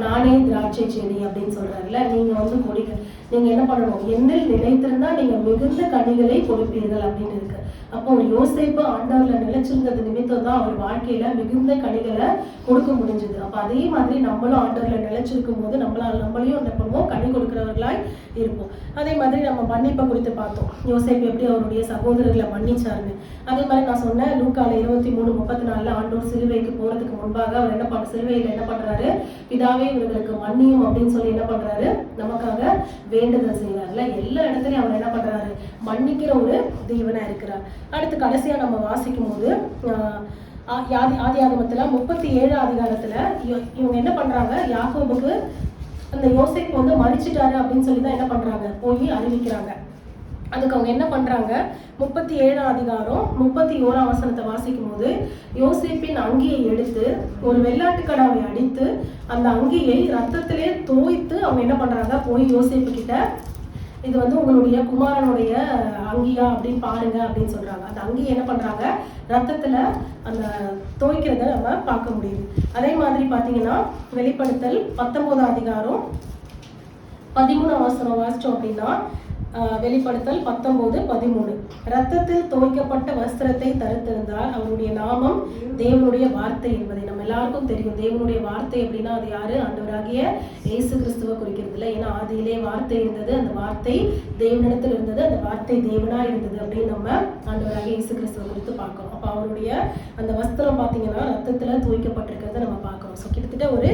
நானே திராட்சை செடி அப்படின்னு சொல்றாருல்ல. நீங்க வந்து கொடிகள், நீங்க என்ன பண்ணணும், என்னில் நிலைத்திருந்தா நீங்க மிகுந்த கனிகளை கொடுப்பீர்கள் அப்படின்னு இருக்கு. அப்போ ஒரு யோசேப்பு ஆண்டவர்ல நிலைச்சிருந்தது நிமித்தம் தான் அவர் வாழ்க்கையில மிகுந்த கனிகளை கொடுக்க முடிஞ்சது. அப்ப அதே மாதிரி நம்மளும் ஆண்டவர்ல நிலைச்சிருக்கும் போது நம்மளையும் என்ன பண்ணுவோம், கனி கொடுக்கிறவர்களாய் இருப்போம். அதே மாதிரி நம்ம மன்னிப்பை குறித்து பார்த்தோம், யோசேப்பு எப்படி அவருடைய சகோதரர்களை மன்னிச்சாருன்னு. அதே மாதிரி நான் சொன்னேன், லூக்கால 23:34 ஆண்டவர் சிலுவைக்கு போறதுக்கு முன்பாக அவர் சிலுவையில என்ன பண்றாரு, பிதாவே இவர்களுக்கு மன்னியும் அப்படின்னு சொல்லி என்ன பண்றாரு, நமக்காக வேண்டுதல் செய்யறாருல. எல்லா இடத்துலயும் அவர் என்ன பண்றாரு, மன்னிக்கிற ஒரு தெய்வனா இருக்கிறார். அடுத்து கடைசியா நம்ம வாசிக்கும் போது ஆதியாகமத்துல 37 அதிகாரத்துல இவங்க என்ன பண்றாங்க, யாக்கோபுக்கு அந்த யோசேப்பு வந்து மரிச்சிட்டாரு அப்படின்னு சொல்லி தான் என்ன பண்றாங்க, போய் அறிவிக்கிறாங்க. அதுக்கு அவங்க என்ன பண்றாங்க, 37 அதிகாரம் 31 வசனத்தை வாசிக்கும் போது யோசேப்பின் அங்கியை எடுத்து ஒரு வெள்ளாட்டுக்கடாவை அடித்து அந்த அங்கியை ரத்தத்திலே தோய்த்து அவங்க என்ன பண்றாங்க, போய் யோசேப்பு கிட்ட இது வந்து உங்களுடைய குமாரனுடைய அங்கியா அப்படின்னு பாருங்க அப்படின்னு சொல்றாங்க. அந்த அங்கியை என்ன பண்றாங்க, ரத்தத்துல அந்த தோய்க்கிறத நம்ம பார்க்க முடியுது. அதே மாதிரி பாத்தீங்கன்னா வெளிப்படுத்தல் 19 அதிகாரம் 13 வசனம் வாசிச்சோம் அப்படின்னா, வெளிப்படுத்தல் 19:13 ரத்தத்தில் துவைக்கப்பட்ட வஸ்திரத்தை தரித்திருந்தார், அவருடைய நாமம் தேவனுடைய வார்த்தை என்பதை நம்ம எல்லாருக்கும் தெரியும். தேவனுடைய வார்த்தை அப்படின்னா அது யாரு, ஆண்டவராகிய இயேசு கிறிஸ்துவை குறிக்கிறது இல்லை. ஏன்னா ஆதியிலே வார்த்தை இருந்தது, அந்த வார்த்தை தேவனிடத்தில் இருந்தது, அந்த வார்த்தை தேவனா இருந்தது அப்படின்னு நம்ம ஆண்டவராகிய இயேசு கிறிஸ்துவை குறித்து பார்க்கிறோம். அப்ப அவருடைய அந்த வஸ்திரம் பாத்தீங்கன்னா ரத்தத்துல துவைக்கப்பட்டிருக்கிறத நம்ம பார்க்கிறோம். ஸோ கிட்டத்தட்ட ஒரு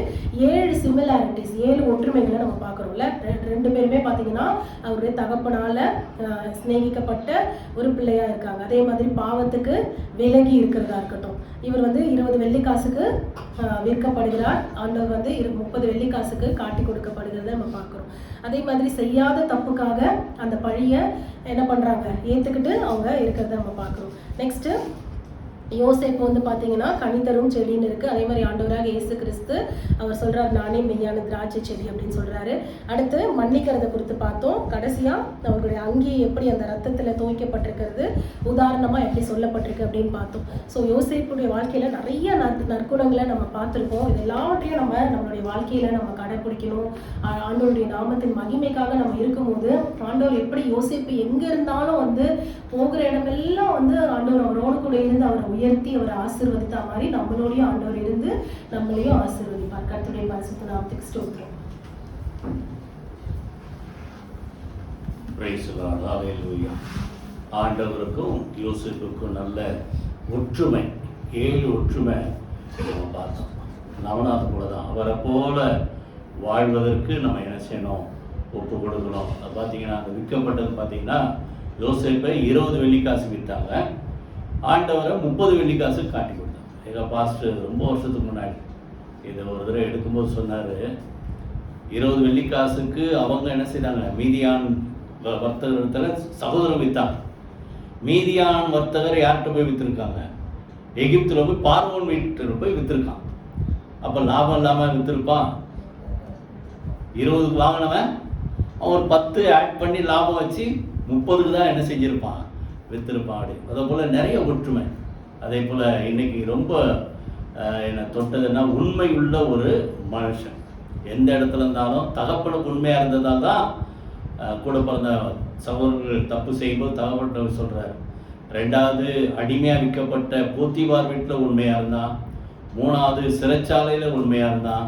7 சிமிலாரிட்டிஸ், 7 ஒற்றுமைகளை நம்ம பார்க்கிறோம்ல. ரெண்டு பேருமே பாத்தீங்கன்னா அவருடைய தகப்பனால சிநேகிக்கப்பட்ட ஒரு பிள்ளையா இருக்காங்க. அதே மாதிரி பாவத்துக்கு விலகி இருக்கிறதா இருக்கட்டும், இவர் வந்து 20 வெள்ளிக்காசுக்கு விற்கப்படுகிறார், ஆண்டவர் வந்து 30 வெள்ளிக்காசுக்கு காட்டி கொடுக்கப்படுகிறத நம்ம பார்க்கிறோம். அதே மாதிரி செய்யாத தப்புக்காக அந்த பழிய என்ன பண்றாங்க, ஏத்துக்கிட்டு அவங்க இருக்கிறத நம்ம பார்க்கிறோம். நெக்ஸ்ட் யோசேப்பு வந்து பாத்தீங்கன்னா கனிதரும் செடின்னு இருக்கு. அதே மாதிரி ஆண்டவராக இயேசு கிறிஸ்து அவர் சொல்றாரு, நானே மெய்யான திராட்சை செடி அப்படின்னு சொல்றாரு. அடுத்து மன்னிக்கிறத குறித்து பார்த்தோம். கடைசியா அவருடைய அங்கி எப்படி அந்த ரத்தத்துல துவைக்கப்பட்டிருக்கிறது உதாரணமா எப்படி சொல்லப்பட்டிருக்கு அப்படின்னு பார்த்தோம். ஸோ யோசேப்புடைய வாழ்க்கையில நிறைய நற்குணங்களை நம்ம பார்த்திருக்கோம். இது எல்லாவற்றையும் நம்மளுடைய வாழ்க்கையில நம்ம கடைபிடிக்கணும். ஆண்டவருடைய நாமத்தின் மகிமைக்காக நம்ம இருக்கும்போது ஆண்டவர் எப்படி யோசேப்பு எங்க இருந்தாலும் வந்து போகிற இடமெல்லாம் வந்து ஆண்டவர் அவரோடு கூட இருந்து அவரை உயர்த்தி அவரை ஆசீர்வதித்த மாதிரி நம்மளுடைய ஆண்டவர் இருந்து நம்மளையும் ஆசீர்வதிப்பார். கர்த்தருடைய பரிசுத்த நாமத்துக்கு ஸ்தோத்திரம். Praise the lord. ஹல்லேலூயா. ஆண்டவருக்கும் யோசேப்புக்கும் நல்ல ஒற்றுமை, 7 ஒற்றுமை நம்ம பார்த்தோம். நவநாத கூட தான் அவரை போல வாழ்வதற்கு நம்ம என்ன செய்யணும், ஒப்பு கொடுக்கணும். அது பார்த்தீங்கன்னா அந்த விற்கப்பட்டது பார்த்தீங்கன்னா யோசேப்பை 20 வெள்ளிக்காசு விற்றாங்க, ஆண்டவரை 30 வெள்ளிக்காசு காட்டி கொடுத்தாங்க. எங்கள் பாஸ்டர் ரொம்ப வருஷத்துக்கு முன்னாடி இதை ஒரு தடவை எடுக்கும்போது சொன்னார், 20 வெள்ளிக்காசுக்கு அவங்க என்ன செய்தாங்க, மீதியான் வர்த்தகத்தில் சகோதரன் விற்றாங்க. மீதியான் வர்த்தகர் யார்கிட்ட போய் விற்றுருக்காங்க, எகிப்தில் போய் பார்வோன் வீட்டில் போய் விற்றுருக்கான். அப்போ லாபம் இல்லாமல் விற்றுருப்பான். 20க்கு வாங்கினவன் அவன் 10 ஆட் பண்ணி லாபம் வச்சு 30க்கு தான் என்ன செஞ்சுருப்பான், வித்திருப்பாடு. அதே போல் நிறைய ஒற்றுமை. அதே போல் இன்னைக்கு ரொம்ப என்னை தொட்டதுன்னா உண்மை உள்ள ஒரு மனுஷன். எந்த இடத்துல இருந்தாலும் தகப்பனுக்கு உண்மையாக இருந்ததால் தான் கூட பிறந்த சகோதரர்கள் தப்பு செய்யும்போது தகப்பன் சொல்கிறார். 2வது அடிமையாக விற்கப்பட்ட போத்திபார் வீட்டில் உண்மையாக இருந்தான். 3வது சிறைச்சாலையில் உண்மையாக இருந்தான்.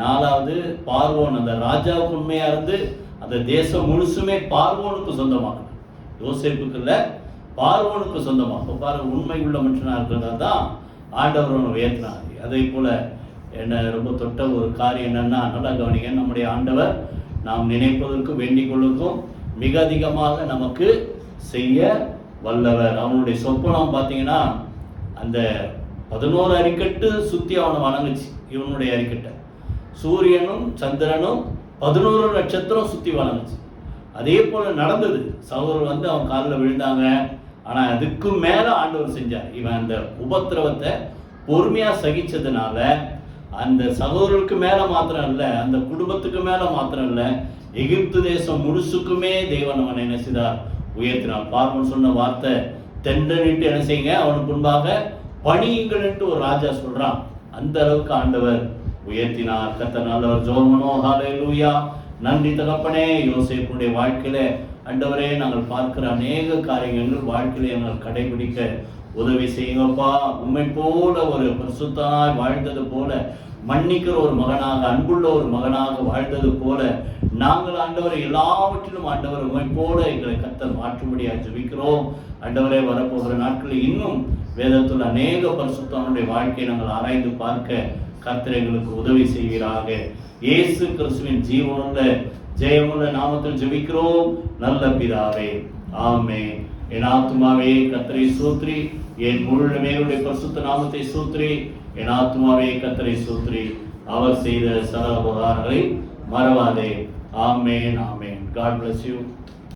4வது பார்வோன் அந்த ராஜாவுக்கு உண்மையாக இருந்து அந்த தேசம் முழுசுமே பார்வோனுக்கு சொந்தமாகணும். யோசேப்புக்கு இல்லை, பார்வோனுக்கு சொந்தமாக. பாருங்க, உண்மை உள்ள மனுஷனாக இருக்கிறதா தான் ஆண்டவர் உயர்த்தினார். அதே போல் என்ன ரொம்ப தொட்ட ஒரு காரியம் என்னென்னா, நல்லா கவனிங்க, நம்முடைய ஆண்டவர் நாம் நினைப்பதற்கும் வேண்டிக் கொள்வதற்கும் மிக அதிகமாக நமக்கு செய்ய வல்லவர். அவனுடைய சொப்பனம் பார்த்தீங்கன்னா அந்த 11 அரிக்கட்டு சுற்றி அவனை வணங்குச்சு. இவனுடைய அரிக்கட்டை சூரியனும் சந்திரனும் 11 நட்சத்திரம் சுற்றி வணங்குச்சு. அதே போல் நடந்தது. சகோதரர் வந்து அவன் காலில் விழுந்தாங்க. ஆனால் அதுக்கு மேலே ஆண்டவர் செஞ்சார். இவன் அந்த உபத்திரவத்தை பொறுமையாக சகிச்சதுனால அந்த சகோதரருக்கு மேலே மாத்திரம் இல்லை, அந்த குடும்பத்துக்கு மேலே மாத்திரம் இல்லை, எகிப்து தேசம் முழுசுக்குமே தேவன் அவனை என்ன செய்தார்? உயர்த்தினார். பார்வன் சொன்ன வார்த்தை தென்றனிட்டு என்ன செய்யுங்க, அவனுக்கு முன்பாக பணியுங்கள் என்று ஒரு ராஜா சொல்றான். அந்த அளவுக்கு ஆண்டவர் உயர்த்தினார். கர்த்தர் நல்லவர். ஜெபமனோ. ஹல்லேலூயா. நன்றி தகப்பனே. யோசேப்புடைய வாழ்க்கையில ஆண்டவரே நாங்கள் பார்க்கிற அநேக காரியங்கள் வாழ்க்கையில நாங்கள் கடைபிடிக்க உதவி செய்யுங்கப்பா. உண்மை போல ஒரு பரிசுத்தமாய் வாழ்ந்தது போல, மன்னிக்கிற ஒரு மகனாக, அன்புள்ள ஒரு மகனாக வாழ்ந்தது போல நாங்கள் ஆண்டவரை எல்லாவற்றிலும் ஆண்டவர் உண்மை போல எங்களை கர்த்தர் மாற்றும்படியாக ஜெபிக்கிறோம். ஆண்டவரே வரப்போகிற நாட்களில் இன்னும் வேதத்தில் அநேக பரிசுத்தனுடைய வாழ்க்கையை நாங்கள் ஆராய்ந்து பார்க்க கர்த்தர் எங்களுக்கு உதவி செய்வீராக. இயேசு கிறிஸ்துவின் ஜீவனுள்ள ஜெயமுள்ள நாமத்தில் ஜெபிக்கிறோம் நல்ல பிதாவே. ஆமென். என் ஆத்துமாவே கர்த்தரை ஸ்தோத்திரி, என் முழு மேலுடைய பரிசுத்த நாமத்தை ஸ்தோத்திரி. என் ஆத்துமாவே கர்த்தரை ஸ்தோத்திரி, அவர் செய்த சகல உபகாரங்களை மறவாதே. ஆமென். ஆமென். God bless you.